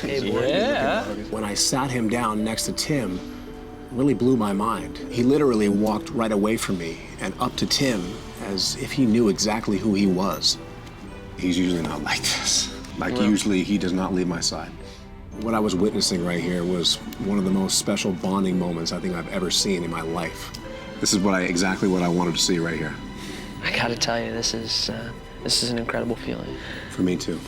Hey, boy. Yeah. When I sat him down next to Tim, it really blew my mind. He literally walked right away from me and up to Tim as if he knew exactly who he was. He's usually not like this. Like, Well- usually he does not leave my side. What I was witnessing right here was one of the most special bonding moments I think I've ever seen in my life. This is exactly what I wanted to see right here. I gotta tell you, this is This is an incredible feeling. For me, too.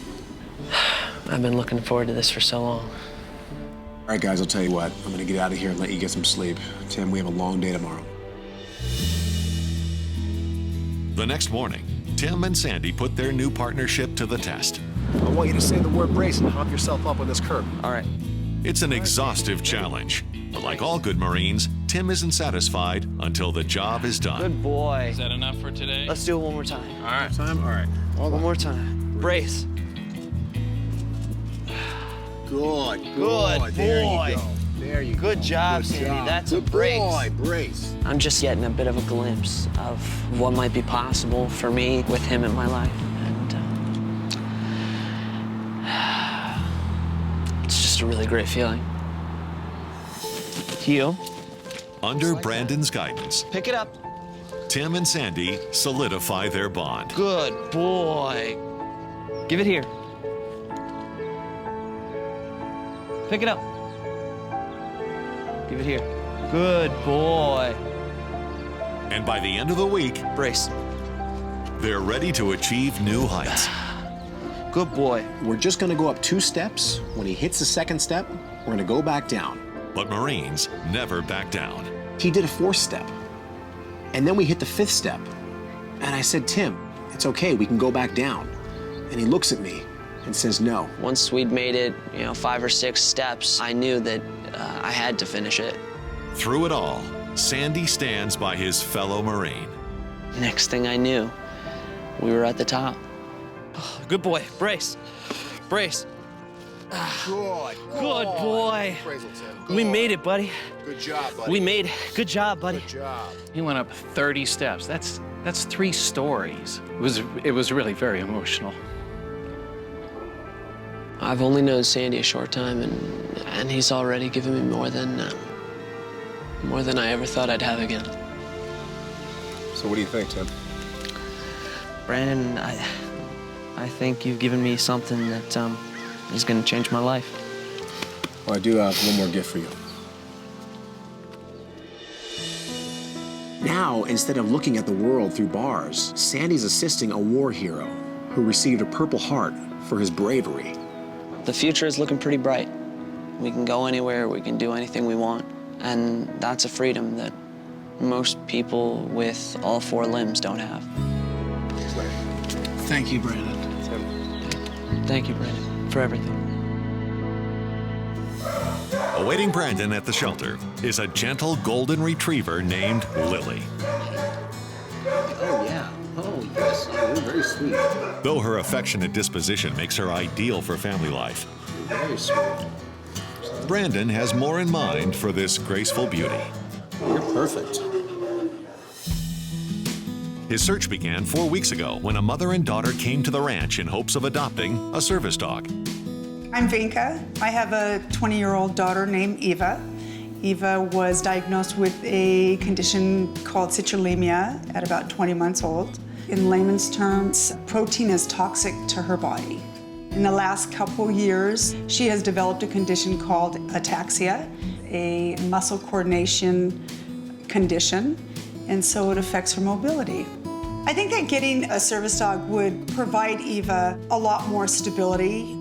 I've been looking forward to this for so long. All right, guys, I'll tell you what. I'm gonna get out of here and let you get some sleep. Tim, we have a long day tomorrow. The next morning, Tim and Sandy put their new partnership to the test. I want you to say the word brace and hop yourself up on this curb. All right. It's an exhaustive challenge, but like all good Marines, Tim isn't satisfied until the job is done. Good boy. Is that enough for today? Let's do it one more time. All right. Time? All right. One more time. Brace. Good. Good There boy. you go. There you go. Good job, Good Sandy. job. That's Good a brace. Boy, brace. I'm just getting a bit of a glimpse of what might be possible for me with him in my life. And it's just a really great feeling. Heel. Under Brandon's guidance, Pick it up. Tim and Sandy solidify their bond. Good boy. Give it here. Pick it up. Give it here. Good boy. And by the end of the week, Brace. they're ready to achieve new heights. Good boy. We're just gonna go up 2 steps. When he hits the 2nd step, we're gonna go back down. But Marines never back down. He did a 4th step. And then we hit the 5th step. And I said, Tim, it's okay, we can go back down. And he looks at me and says no. Once we'd made it, 5 or 6 steps, I knew that I had to finish it. Through it all, Sandy stands by his fellow Marine. Next thing I knew, we were at the top. Good boy. Brace. Brace. Good. Good boy. Appraisal, Tim. We made it, buddy. Good job, buddy. We made it. Good job, buddy. Good job. He went up 30 steps. That's 3 stories. It was really very emotional. I've only known Sandy a short time, and he's already given me more than I ever thought I'd have again. So what do you think, Tim? Brandon, I think you've given me something that is going to change my life. Well, I do have one more gift for you. Now, instead of looking at the world through bars, Sandy's assisting a war hero who received a Purple Heart for his bravery. The future is looking pretty bright. We can go anywhere, we can do anything we want, and that's a freedom that most people with all 4 limbs don't have. Thank you, Brandon. Thank you, Brandon, for everything. Awaiting Brandon at the shelter is a gentle golden retriever named Lily. Oh, yeah. Oh, yes. Oh, you're very sweet. Though her affectionate disposition makes her ideal for family life, You're very sweet. Brandon has more in mind for this graceful beauty. You're perfect. His search began 4 weeks ago when a mother and daughter came to the ranch in hopes of adopting a service dog. I'm Vinka. I have a 20-year-old daughter named Eva. Eva was diagnosed with a condition called citrullemia at about 20 months old. In layman's terms, protein is toxic to her body. In the last couple years, she has developed a condition called ataxia, a muscle coordination condition, and so it affects her mobility. I think that getting a service dog would provide Eva a lot more stability.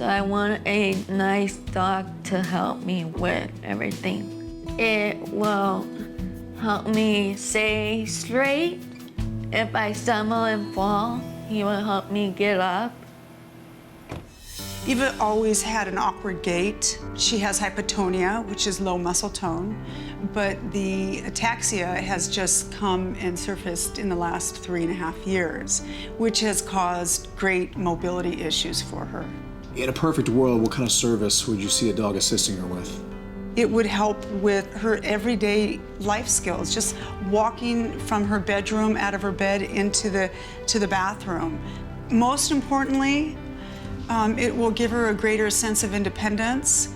I want a nice dog to help me with everything. It will help me stay straight. If I stumble and fall, he will help me get up. Eva always had an awkward gait. She has hypotonia, which is low muscle tone, but the ataxia has just come and surfaced in the last 3.5 years, which has caused great mobility issues for her. In a perfect world, what kind of service would you see a dog assisting her with? It would help with her everyday life skills, just walking from her bedroom, out of her bed, into the bathroom. Most importantly, it will give her a greater sense of independence.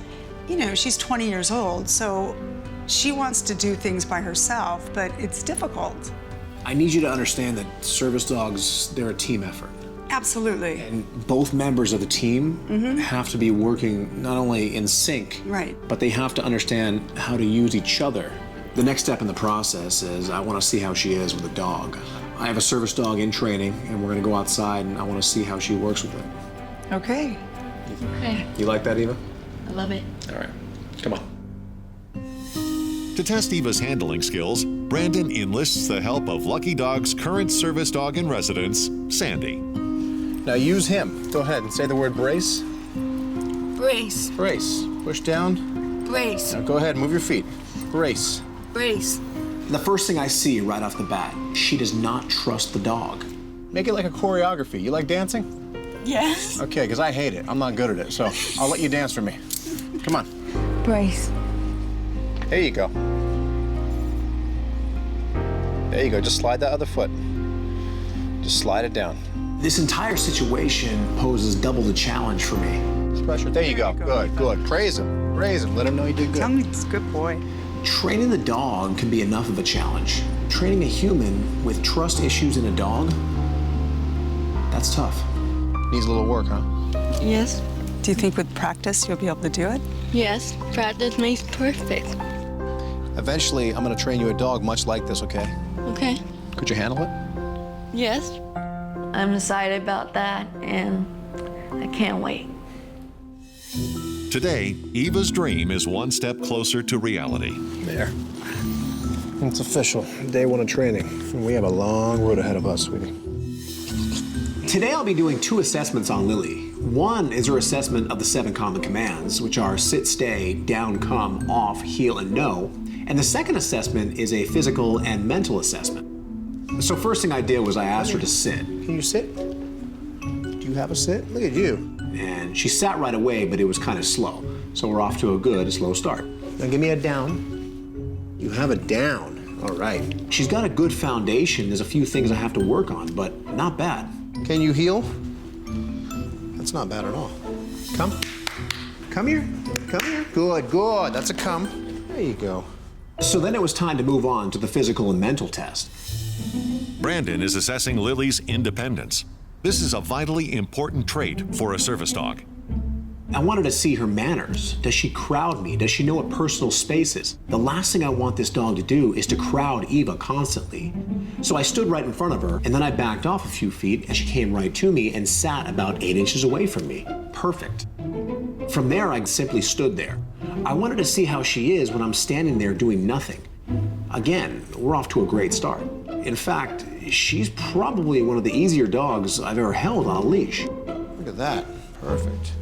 You know, she's 20 years old, so she wants to do things by herself, but it's difficult. I need you to understand that service dogs, they're a team effort. Absolutely. And both members of the team have to be working not only in sync, right, but they have to understand how to use each other. The next step in the process is I want to see how she is with a dog. I have a service dog in training, and we're gonna go outside, and I want to see how she works with it. Okay. Okay. You like that, Eva? I love it. All right, come on. To test Eva's handling skills, Brandon enlists the help of Lucky Dog's current service dog in residence, Sandy. Now use him. Go ahead and say the word brace. Brace. Brace. Push down. Brace. Now go ahead, move your feet. Brace. Brace. The first thing I see right off the bat, she does not trust the dog. Make it like a choreography. You like dancing? Yes. Okay, because I hate it. I'm not good at it, so I'll let you dance for me. Come on. Brace. There you go. There you go. Just slide that other foot. Just slide it down. This entire situation poses double the challenge for me. Pressure. There you go. Good, good. Praise him. Praise him. Let him know you did good. Tell me it's a good boy. Training the dog can be enough of a challenge. Training a human with trust issues in a dog, that's tough. Needs a little work, huh? Yes. Do you think with practice you'll be able to do it? Yes. Practice makes perfect. Eventually, I'm going to train you a dog much like this, okay? Okay. Could you handle it? Yes. I'm excited about that, and I can't wait. Today, Eva's dream is one step closer to reality. There. It's official. Day one of training. We have a long road ahead of us, sweetie. Today I'll be doing 2 assessments on Lily. One is her assessment of the 7 common commands, which are sit, stay, down, come, off, heel, and no. And the second assessment is a physical and mental assessment. So first thing I did was I asked her to sit. Can you sit? Do you have a sit? Look at you. And she sat right away, but it was kind of slow. So we're off to a good, slow start. Now give me a down. You have a down. All right. She's got a good foundation. There's a few things I have to work on, but not bad. Can you heel? That's not bad at all. Come. Come here. Come here. Good, good. That's a come. There you go. So then it was time to move on to the physical and mental test. Brandon is assessing Lily's independence. This is a vitally important trait for a service dog. I wanted to see her manners. Does she crowd me? Does she know what personal space is? The last thing I want this dog to do is to crowd Eva constantly. So I stood right in front of her, and then I backed off a few feet, and she came right to me and sat about 8 inches away from me. Perfect. From there, I simply stood there. I wanted to see how she is when I'm standing there doing nothing. Again, we're off to a great start. In fact, she's probably one of the easier dogs I've ever held on a leash. Look at that. Perfect.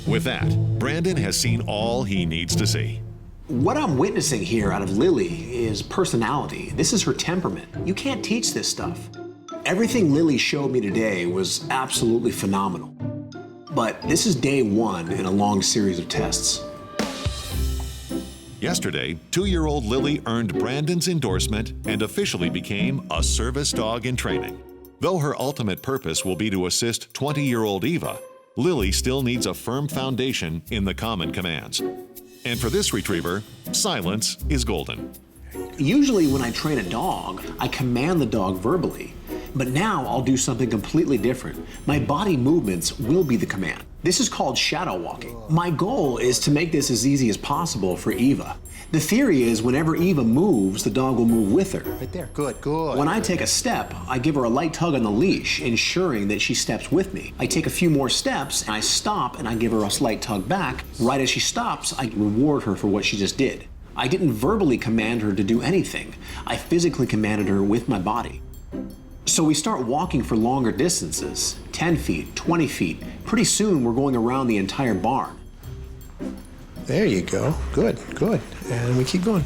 With that, Brandon has seen all he needs to see. What I'm witnessing here out of Lily is personality. This is her temperament. You can't teach this stuff. Everything Lily showed me today was absolutely phenomenal. But this is day 1 in a long series of tests. Yesterday, 2-year-old Lily earned Brandon's endorsement and officially became a service dog in training. Though her ultimate purpose will be to assist 20-year-old Eva, Lily still needs a firm foundation in the common commands. And for this retriever, silence is golden. Usually when I train a dog, I command the dog verbally. But now I'll do something completely different. My body movements will be the command. This is called shadow walking. My goal is to make this as easy as possible for Eva. The theory is whenever Eva moves, the dog will move with her. Right there. Good, good. When I take a step, I give her a light tug on the leash, ensuring that she steps with me. I take a few more steps, and I stop, and I give her a slight tug back. Right as she stops, I reward her for what she just did. I didn't verbally command her to do anything. I physically commanded her with my body. So we start walking for longer distances, 10 feet, 20 feet. Pretty soon we're going around the entire barn. There you go. Good, good. And we keep going.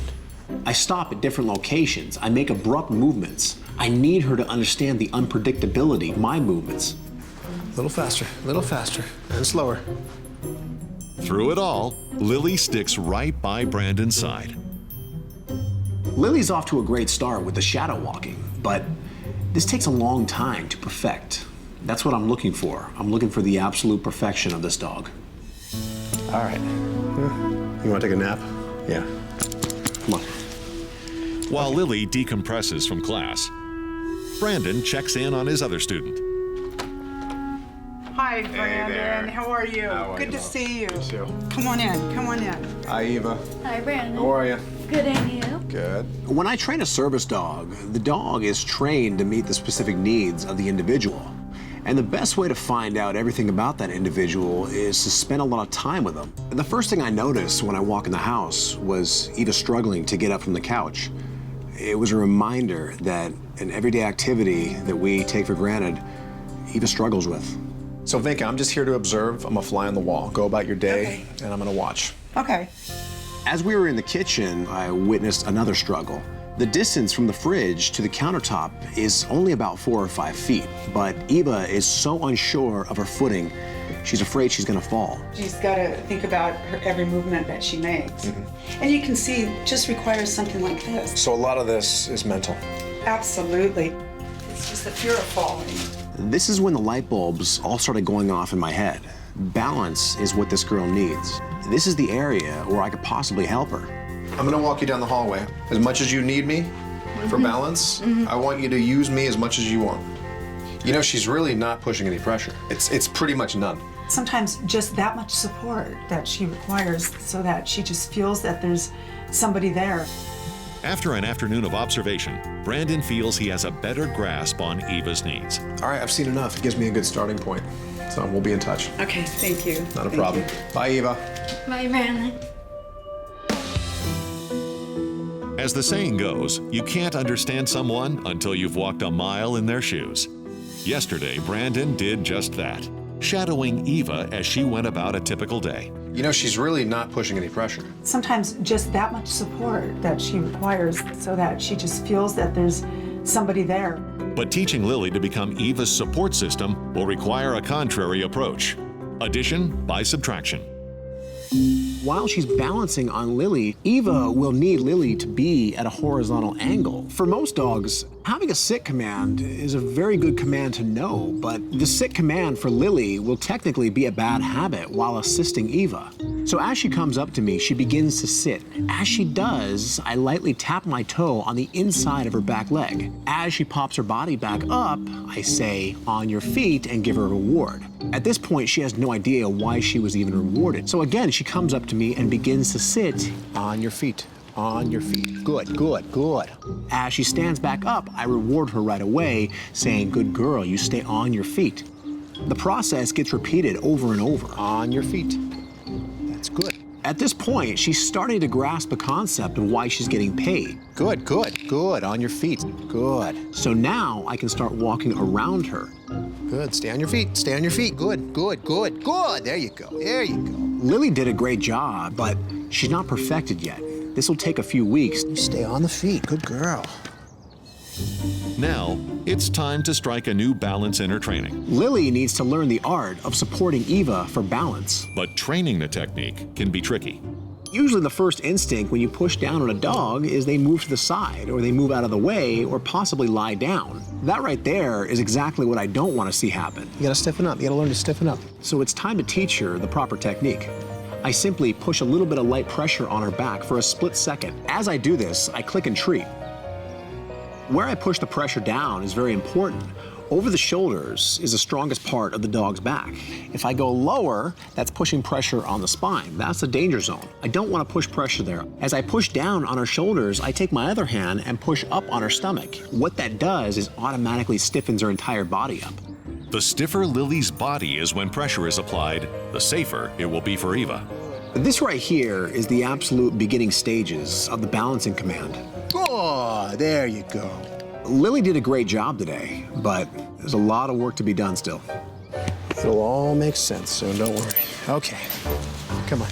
I stop at different locations. I make abrupt movements. I need her to understand the unpredictability of my movements. A little faster, and slower. Through it all, Lily sticks right by Brandon's side. Lily's off to a great start with the shadow walking, but this takes a long time to perfect. That's what I'm looking for. I'm looking for the absolute perfection of this dog. All right. You want to take a nap? Yeah. Come on. While Lily decompresses from class, Brandon checks in on his other student. Hi, Brandon. How are you? Good to see you. Come on in. Come on in. Hi, Eva. Hi, Brandon. How are you? Good, and you? Good. When I train a service dog, the dog is trained to meet the specific needs of the individual. And the best way to find out everything about that individual is to spend a lot of time with them. The first thing I noticed when I walk in the house was Eva struggling to get up from the couch. It was a reminder that an everyday activity that we take for granted, Eva struggles with. So Vinka, I'm just here to observe. I'm a fly on the wall. Go about your day, and I'm gonna watch. Okay. As we were in the kitchen, I witnessed another struggle. The distance from the fridge to the countertop is only about 4 or 5 feet, but Eva is so unsure of her footing, she's afraid she's gonna fall. She's got to think about her every movement that she makes. And you can see it just requires something like this. So a lot of this is mental. Absolutely. It's just the fear of falling. This is when the light bulbs all started going off in my head. Balance is what this girl needs. This is the area where I could possibly help her. I'm gonna walk you down the hallway. As much as you need me for balance, I want you to use me as much as you want. You know, she's really not pushing any pressure. It's pretty much none. Sometimes just that much support that she requires so that she just feels that there's somebody there. After an afternoon of observation, Brandon feels he has a better grasp on Eva's needs. All right, I've seen enough. It gives me a good starting point. So we'll be in touch. Okay, thank you. Not a problem. Bye, Eva. Bye, Brandon. As the saying goes, you can't understand someone until you've walked a mile in their shoes. Yesterday, Brandon did just that, shadowing Eva as she went about a typical day. You know, she's really not pushing any pressure. Sometimes just that much support that she requires so that she just feels that there's somebody there. But teaching Lily to become Eva's support system will require a contrary approach. Addition by subtraction. While she's balancing on Lily, Eva will need Lily to be at a horizontal angle. For most dogs, having a sit command is a very good command to know, but the sit command for Lily will technically be a bad habit while assisting Eva. So as she comes up to me, she begins to sit. As she does, I lightly tap my toe on the inside of her back leg. As she pops her body back up, I say, "On your feet," and give her a reward. At this point, she has no idea why she was even rewarded. So again, she comes up to me and begins to sit. On your feet. On your feet. Good, good, good. As she stands back up, I reward her right away, saying, "Good girl, you stay on your feet." The process gets repeated over and over. On your feet. That's good. At this point, she's starting to grasp the concept of why she's getting paid. Good, good, good. On your feet. Good. So now I can start walking around her. Good. Stay on your feet. Stay on your feet. Good, good, good, good. There you go. There you go. Lily did a great job, but she's not perfected yet. This will take a few weeks. You stay on the feet. Good girl. Now, it's time to strike a new balance in her training. Lily needs to learn the art of supporting Eva for balance. But training the technique can be tricky. Usually the first instinct when you push down on a dog is they move to the side, or they move out of the way, or possibly lie down. That right there is exactly what I don't want to see happen. You gotta stiffen up. You gotta learn to stiffen up. So it's time to teach her the proper technique. I simply push a little bit of light pressure on her back for a split second. As I do this, I click and treat. Where I push the pressure down is very important. Over the shoulders is the strongest part of the dog's back. If I go lower, that's pushing pressure on the spine. That's the danger zone. I don't want to push pressure there. As I push down on her shoulders, I take my other hand and push up on her stomach. What that does is automatically stiffens her entire body up. The stiffer Lily's body is when pressure is applied, the safer it will be for Eva. This right here is the absolute beginning stages of the balancing command. Oh, there you go. Lily did a great job today, but there's a lot of work to be done still. It'll all make sense soon, don't worry. Okay, come on.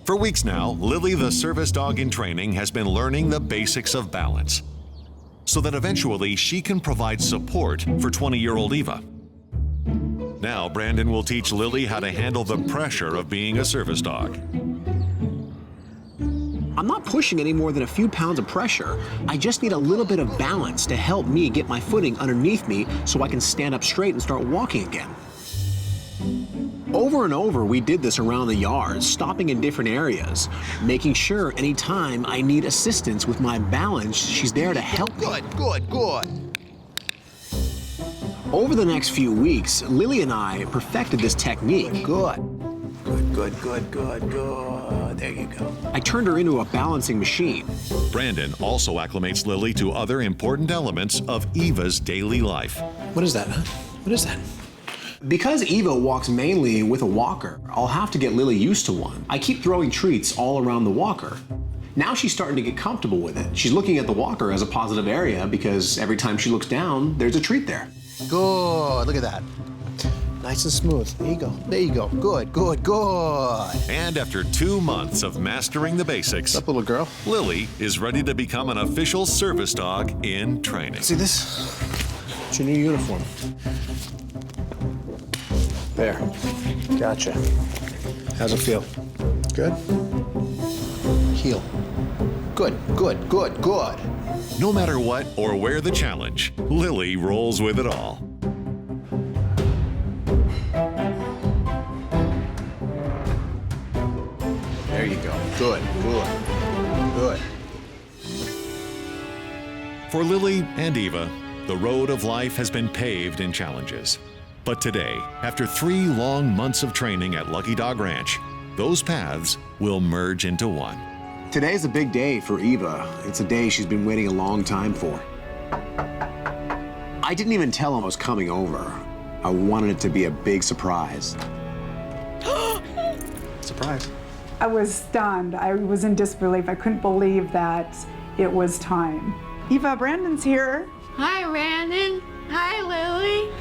For weeks now, Lily, the service dog in training, has been learning the basics of balance, so that eventually she can provide support for 20-year-old Eva. Now, Brandon will teach Lily how to handle the pressure of being a service dog. I'm not pushing any more than a few pounds of pressure. I just need a little bit of balance to help me get my footing underneath me so I can stand up straight and start walking again. Over and over, we did this around the yard, stopping in different areas, making sure anytime I need assistance with my balance, she's there to help me. Good, good, good. Over the next few weeks, Lily and I perfected this technique. Good. Good, Good, good, good, good. There you go. I turned her into a balancing machine. Brandon also acclimates Lily to other important elements of Eva's daily life. What is that, huh? What is that? Because Eva walks mainly with a walker, I'll have to get Lily used to one. I keep throwing treats all around the walker. Now she's starting to get comfortable with it. She's looking at the walker as a positive area because every time she looks down, there's a treat there. Good, look at that. Nice and smooth. There you go. There you go. Good, good, good. And after 2 months of mastering the basics, What's up, little girl? Lily is ready to become an official service dog in training. See this? It's your new uniform. There. Gotcha. How's it feel? Good? Heel. Good, good, good, good. No matter what or where the challenge, Lily rolls with it all. There you go. Good, good, good. For Lily and Eva, the road of life has been paved in challenges. But today, after 3 long months of training at Lucky Dog Ranch, those paths will merge into one. Today's a big day for Eva. It's a day she's been waiting a long time for. I didn't even tell him I was coming over. I wanted it to be a big surprise. Surprise. I was stunned. I was in disbelief. I couldn't believe that it was time. Eva, Brandon's here. Hi, Brandon. Hi, Lily.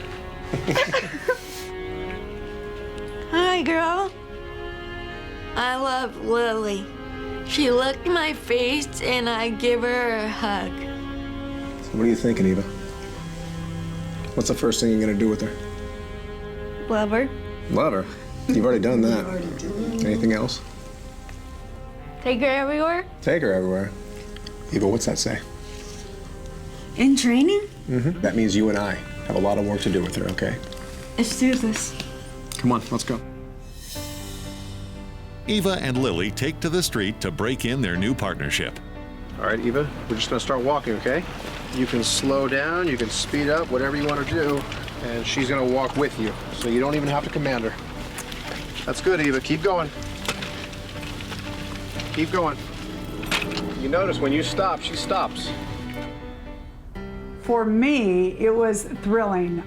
Hi, girl. I love Lily. She licked my face and I give her a hug. So what are you thinking, Eva? What's the first thing you're gonna do with her? Love her. Love her. You've already done that. Anything else? Take her everywhere. Take her everywhere. Eva, what's that say? In training? Mm-hmm. That means you and I have a lot of work to do with her, okay? Let's do this. Come on, let's go. Eva and Lily take to the street to break in their new partnership. All right, Eva, we're just gonna start walking, okay? You can slow down, you can speed up, whatever you want to do, and she's gonna walk with you, so you don't even have to command her. That's good, Eva. Keep going. Keep going. You notice when you stop, she stops. For me, it was thrilling.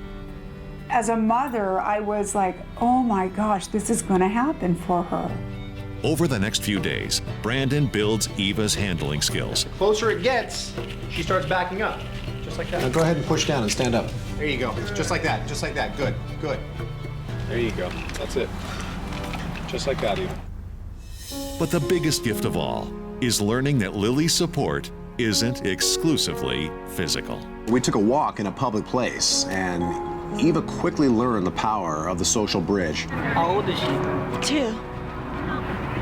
As a mother, I was like, oh my gosh, this is going to happen for her. Over the next few days, Brandon builds Eva's handling skills. The closer it gets, she starts backing up. Just like that. Now go ahead and push down and stand up. There you go. Just like that. Just like that. Good. Good. There you go. That's it. Just like that, Eva. But the biggest gift of all is learning that Lily's support isn't exclusively physical. We took a walk in a public place, and Eva quickly learned the power of the social bridge. How old is she? 2.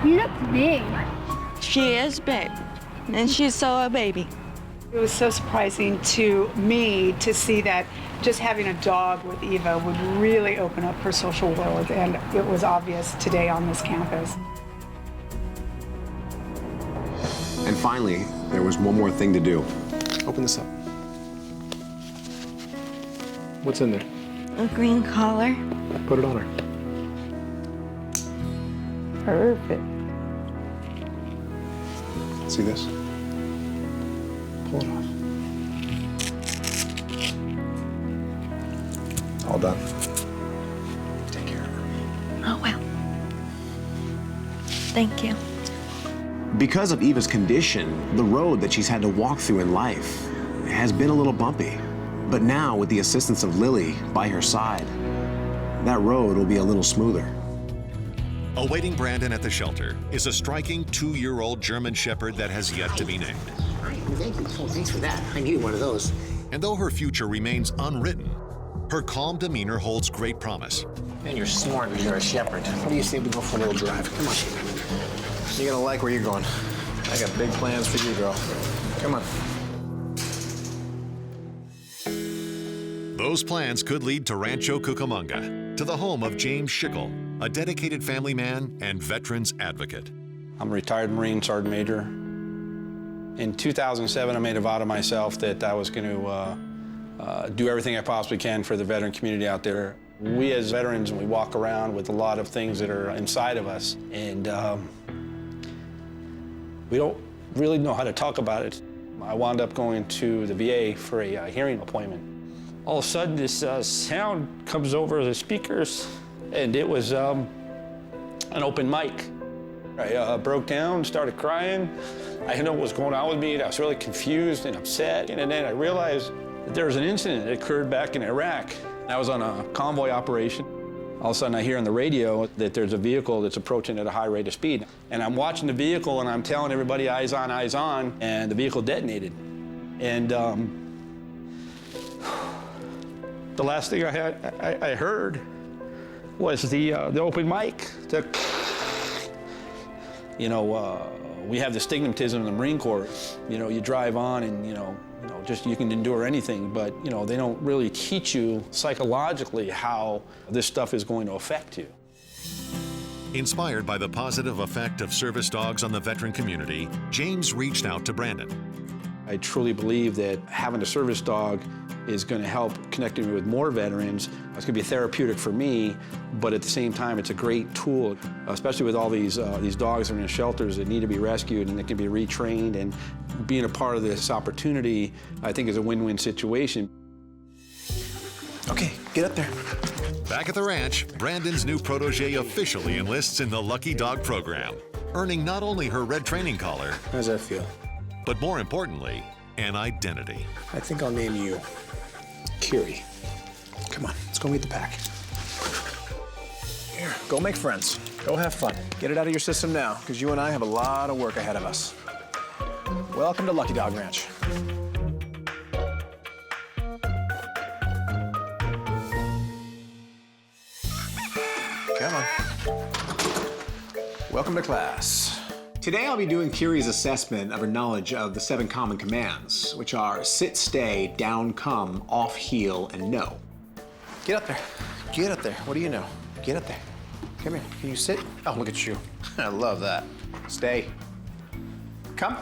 You look big. She is big, and she's so a baby. It was so surprising to me to see that just having a dog with Eva would really open up her social world, and it was obvious today on this campus. And finally, there was one more thing to do. Open this up. What's in there? A green collar. Put it on her. Perfect. See this? Pull it off. All done. Take care of her. Oh, well. Thank you. Because of Eva's condition, the road that she's had to walk through in life has been a little bumpy. But now, with the assistance of Lily by her side, that road will be a little smoother. Awaiting Brandon at the shelter is a striking 2-year-old German Shepherd that has yet to be named. Thank you. Oh, thanks for that. I needed one of those. And though her future remains unwritten, her calm demeanor holds great promise. Man, you're smart because you're a shepherd. What do you say we go for a little drive? Come on. You're gonna like where you're going. I got big plans for you, girl. Come on. Those plans could lead to Rancho Cucamonga, to the home of James Schickel, a dedicated family man and veterans advocate. I'm a retired Marine Sergeant Major. In 2007, I made a vow to myself that I was going to do everything I possibly can for the veteran community out there. We as veterans, we walk around with a lot of things that are inside of us, and we don't really know how to talk about it. I wound up going to the VA for a hearing appointment. All of a sudden, this sound comes over the speakers, and it was an open mic. I broke down, started crying. I didn't know what was going on with me, and I was really confused and upset. And then I realized that there was an incident that occurred back in Iraq. I was on a convoy operation. All of a sudden, I hear on the radio that there's a vehicle that's approaching at a high rate of speed. And I'm watching the vehicle, and I'm telling everybody, eyes on, and the vehicle detonated. And the last thing I heard was the open mic. We have the stigmatism in the Marine Corps. You drive on and, just you can endure anything, but, they don't really teach you psychologically how this stuff is going to affect you. Inspired by the positive effect of service dogs on the veteran community, James reached out to Brandon. I truly believe that having a service dog is going to help connecting me with more veterans. It's going to be therapeutic for me, but at the same time, it's a great tool, especially with all these dogs that are in shelters that need to be rescued and that can be retrained. And being a part of this opportunity, I think, is a win-win situation. Okay, get up there. Back at the ranch, Brandon's new protege officially enlists in the Lucky Dog program, earning not only her red training collar, How does that feel? but more importantly, an identity. I think I'll name you Kiri. Come on, let's go meet the pack. Here, go make friends. Go have fun. Get it out of your system now, because you and I have a lot of work ahead of us. Welcome to Lucky Dog Ranch. Come on. Welcome to class. Today I'll be doing Kiri's assessment of her knowledge of the 7 common commands, which are sit, stay, down, come, off, heel, and no. Get up there. Get up there. What do you know? Get up there. Come here. Can you sit? Oh, look at you. I love that. Stay. Come.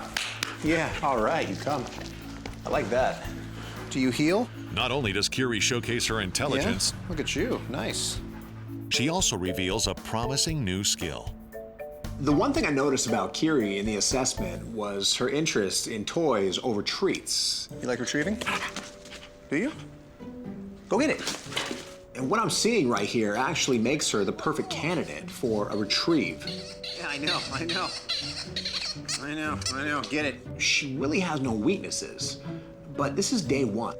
Yeah, all right, you come. I like that. Do you heel? Not only does Kiri showcase her intelligence, Look at you. Nice. she also reveals a promising new skill. The one thing I noticed about Kiri in the assessment was her interest in toys over treats. You like retrieving? Do you? Go get it. And what I'm seeing right here actually makes her the perfect candidate for a retrieve. Yeah, I know. Get it. She really has no weaknesses, but this is day 1.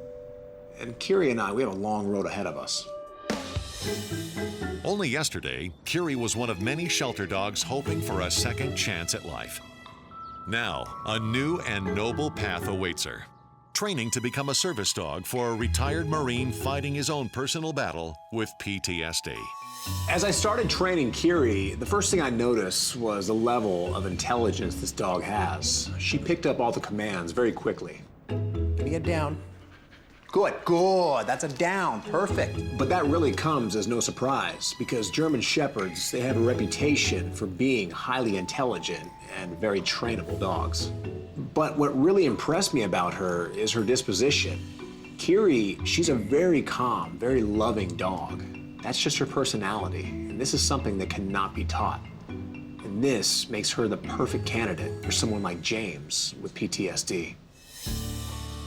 And Kiri and I, we have a long road ahead of us. Only yesterday, Kiri was one of many shelter dogs hoping for a second chance at life. Now, a new and noble path awaits her. Training to become a service dog for a retired Marine fighting his own personal battle with PTSD. As I started training Kiri, the first thing I noticed was the level of intelligence this dog has. She picked up all the commands very quickly. Give me a down. Good. That's a down. Perfect. But that really comes as no surprise because German Shepherds, they have a reputation for being highly intelligent and very trainable dogs. But what really impressed me about her is her disposition. Kiri, she's a very calm, very loving dog. That's just her personality, and this is something that cannot be taught. And this makes her the perfect candidate for someone like James with PTSD.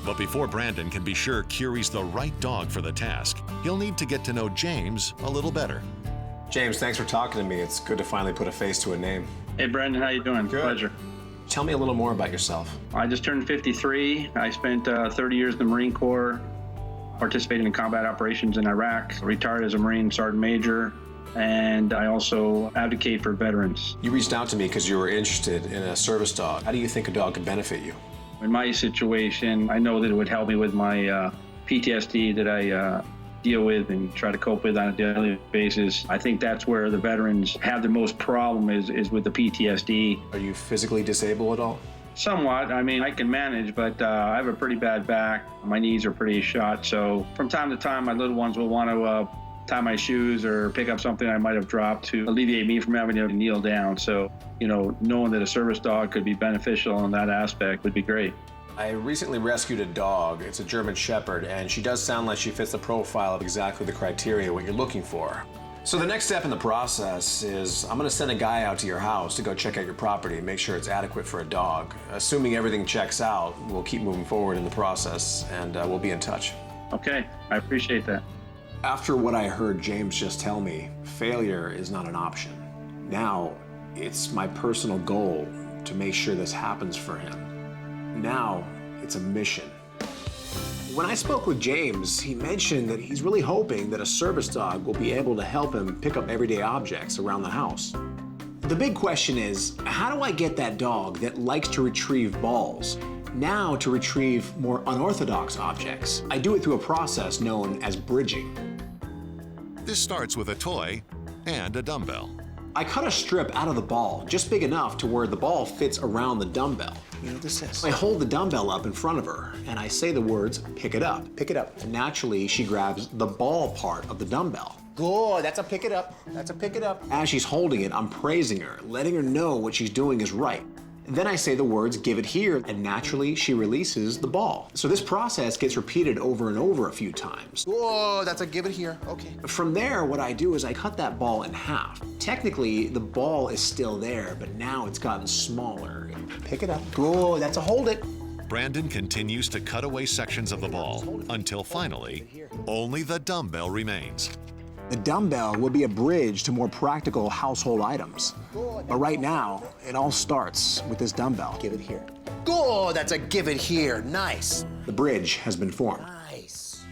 But before Brandon can be sure Kiri's the right dog for the task, he'll need to get to know James a little better. James, thanks for talking to me. It's good to finally put a face to a name. Hey, Brandon, how you doing? Good. Pleasure. Tell me a little more about yourself. I just turned 53. I spent 30 years in the Marine Corps, participated in combat operations in Iraq, retired as a Marine Sergeant Major, and I also advocate for veterans. You reached out to me because you were interested in a service dog. How do you think a dog could benefit you? In my situation, I know that it would help me with my PTSD that I deal with and try to cope with on a daily basis. I think that's where the veterans have the most problem is with the PTSD. Are you physically disabled at all? Somewhat. I mean, I can manage, but I have a pretty bad back. My knees are pretty shot, so from time to time, my little ones will want to tie my shoes or pick up something I might have dropped to alleviate me from having to kneel down. So, knowing that a service dog could be beneficial in that aspect would be great. I recently rescued a dog. It's a German Shepherd, and she does sound like she fits the profile of exactly the criteria what you're looking for. So the next step in the process is I'm gonna send a guy out to your house to go check out your property and make sure it's adequate for a dog. Assuming everything checks out, we'll keep moving forward in the process, and we'll be in touch. Okay, I appreciate that. After what I heard James just tell me, failure is not an option. Now, it's my personal goal to make sure this happens for him. Now, it's a mission. When I spoke with James, he mentioned that he's really hoping that a service dog will be able to help him pick up everyday objects around the house. The big question is, how do I get that dog that likes to retrieve balls now to retrieve more unorthodox objects? I do it through a process known as bridging. This starts with a toy and a dumbbell. I cut a strip out of the ball, just big enough to where the ball fits around the dumbbell. You know what this is? I hold the dumbbell up in front of her, and I say the words, pick it up. Pick it up. And naturally, she grabs the ball part of the dumbbell. Good, that's a pick it up. That's a pick it up. As she's holding it, I'm praising her, letting her know what she's doing is right. Then I say the words, give it here, and naturally she releases the ball. So this process gets repeated over and over a few times. Whoa, that's a give it here. Okay. From there, what I do is I cut that ball in half. Technically, the ball is still there, but now it's gotten smaller. Pick it up. Good, that's a hold it. Brandon continues to cut away sections of the ball until finally, only the dumbbell remains. The dumbbell will be a bridge to more practical household items. But right now, it all starts with this dumbbell. Give it here. Good, that's a give it here. Nice. The bridge has been formed. Nice.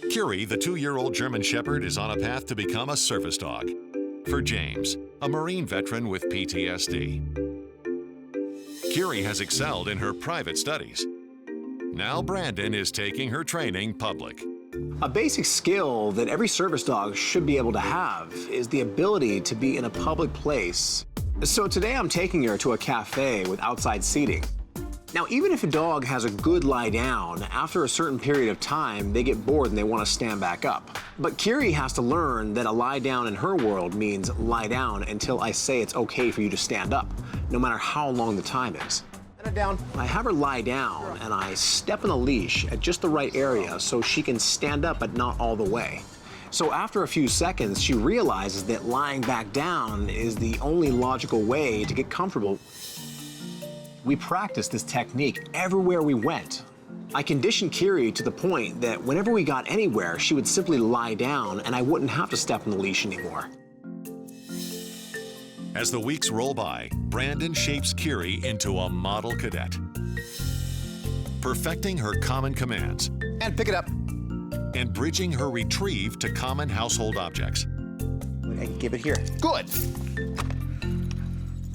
Curie, the 2-year-old German Shepherd, is on a path to become a service dog. For James, a Marine veteran with PTSD. Curie has excelled in her private studies. Now Brandon is taking her training public. A basic skill that every service dog should be able to have is the ability to be in a public place. So today I'm taking her to a cafe with outside seating. Now, even if a dog has a good lie down, after a certain period of time, they get bored and they want to stand back up. But Curie has to learn that a lie down in her world means lie down until I say it's okay for you to stand up, no matter how long the time is. Down. I have her lie down and I step on the leash at just the right area so she can stand up but not all the way. So after a few seconds, she realizes that lying back down is the only logical way to get comfortable. We practiced this technique everywhere we went. I conditioned Curie to the point that whenever we got anywhere, she would simply lie down and I wouldn't have to step on the leash anymore. As the weeks roll by, Brandon shapes Curie into a model cadet, perfecting her common commands And pick it up. and bridging her retrieve to common household objects. And give it here. Good.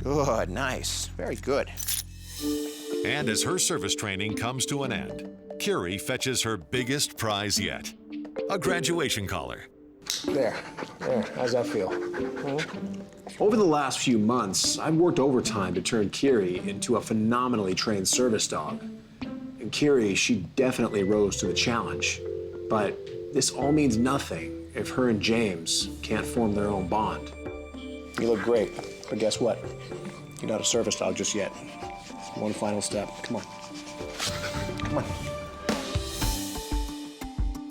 Good, nice. Very good. And as her service training comes to an end, Curie fetches her biggest prize yet, a graduation collar. There, how's that feel? Over the last few months, I've worked overtime to turn Curie into a phenomenally trained service dog. And Curie, she definitely rose to the challenge. But this all means nothing if her and James can't form their own bond. You look great, but guess what? You're not a service dog just yet. One final step, come on. Come on.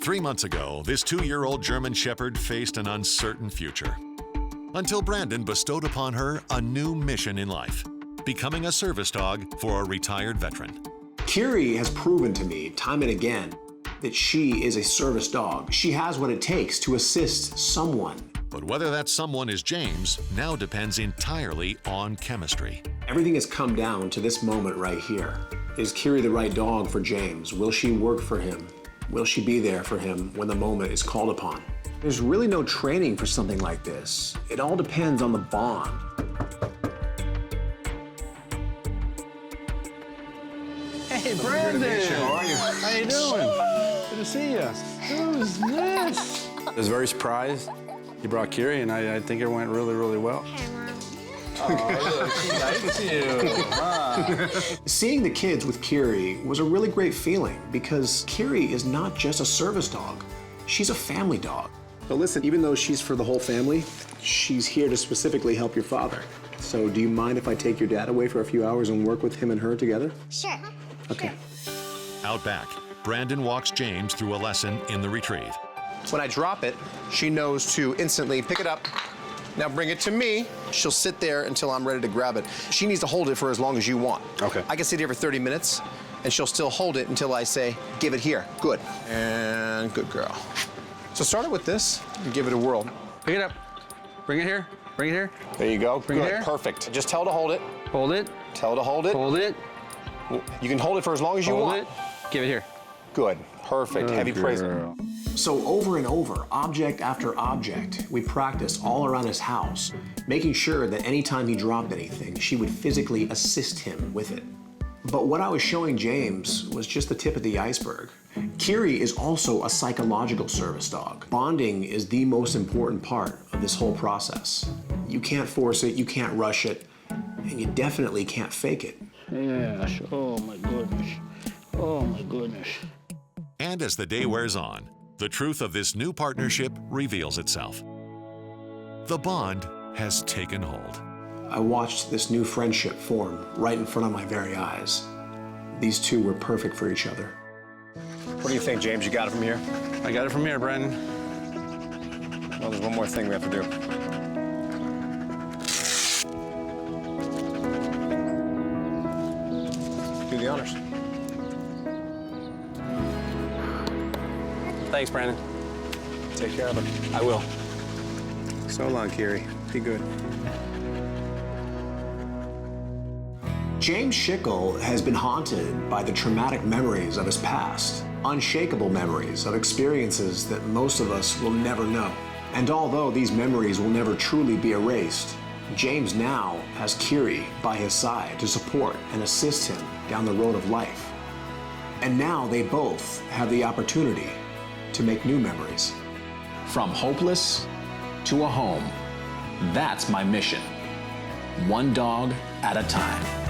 3 months ago, this 2-year-old German Shepherd faced an uncertain future. Until Brandon bestowed upon her a new mission in life, becoming a service dog for a retired veteran. Curie has proven to me time and again that she is a service dog. She has what it takes to assist someone. But whether that someone is James now depends entirely on chemistry. Everything has come down to this moment right here. Is Curie the right dog for James? Will she work for him? Will she be there for him when the moment is called upon? There's really no training for something like this. It all depends on the bond. Hey, Brandon! How are you? How you doing? Good to see you. Who's this? I was very surprised. You brought Curie, and I think it went really, really well. Seeing the kids with Curie was a really great feeling because Curie is not just a service dog. She's a family dog. But listen, even though she's for the whole family, she's here to specifically help your father. So do you mind if I take your dad away for a few hours and work with him and her together? Sure. Okay. Out back, Brandon walks James through a lesson in the retrieve. When I drop it, she knows to instantly pick it up. Now bring it to me. She'll sit there until I'm ready to grab it. She needs to hold it for as long as you want. Okay. I can sit here for 30 minutes, and she'll still hold it until I say, give it here. Good. And good girl. So start it with this and give it a whirl. Pick it up. Bring it here. Bring it here. There you go. Bring it Good. here. Perfect. Just tell her to hold it. Hold it. Tell her to hold it. Hold it. You can hold it for as long as you Hold want. it. Give it here. Good. Perfect. Heavy praise. So over and over, object after object, we practiced all around his house, making sure that anytime he dropped anything, she would physically assist him with it. But what I was showing James was just the tip of the iceberg. Kiri is also a psychological service dog. Bonding is the most important part of this whole process. You can't force it, you can't rush it, and you definitely can't fake it. Yes. Oh my goodness. Oh my goodness. And as the day wears on, the truth of this new partnership reveals itself. The bond has taken hold. I watched this new friendship form right in front of my very eyes. These two were perfect for each other. What do you think, James? You got it from here? I got it from here, Brandon. Well, there's one more thing we have to do. Do the honors. Thanks, Brandon. Take care of her. I will. So long, Kiri. Be good. James Schickel has been haunted by the traumatic memories of his past, unshakable memories of experiences that most of us will never know. And although these memories will never truly be erased, James now has Kiri by his side to support and assist him down the road of life. And now they both have the opportunity to make new memories. From hopeless to a home, that's my mission. One dog at a time.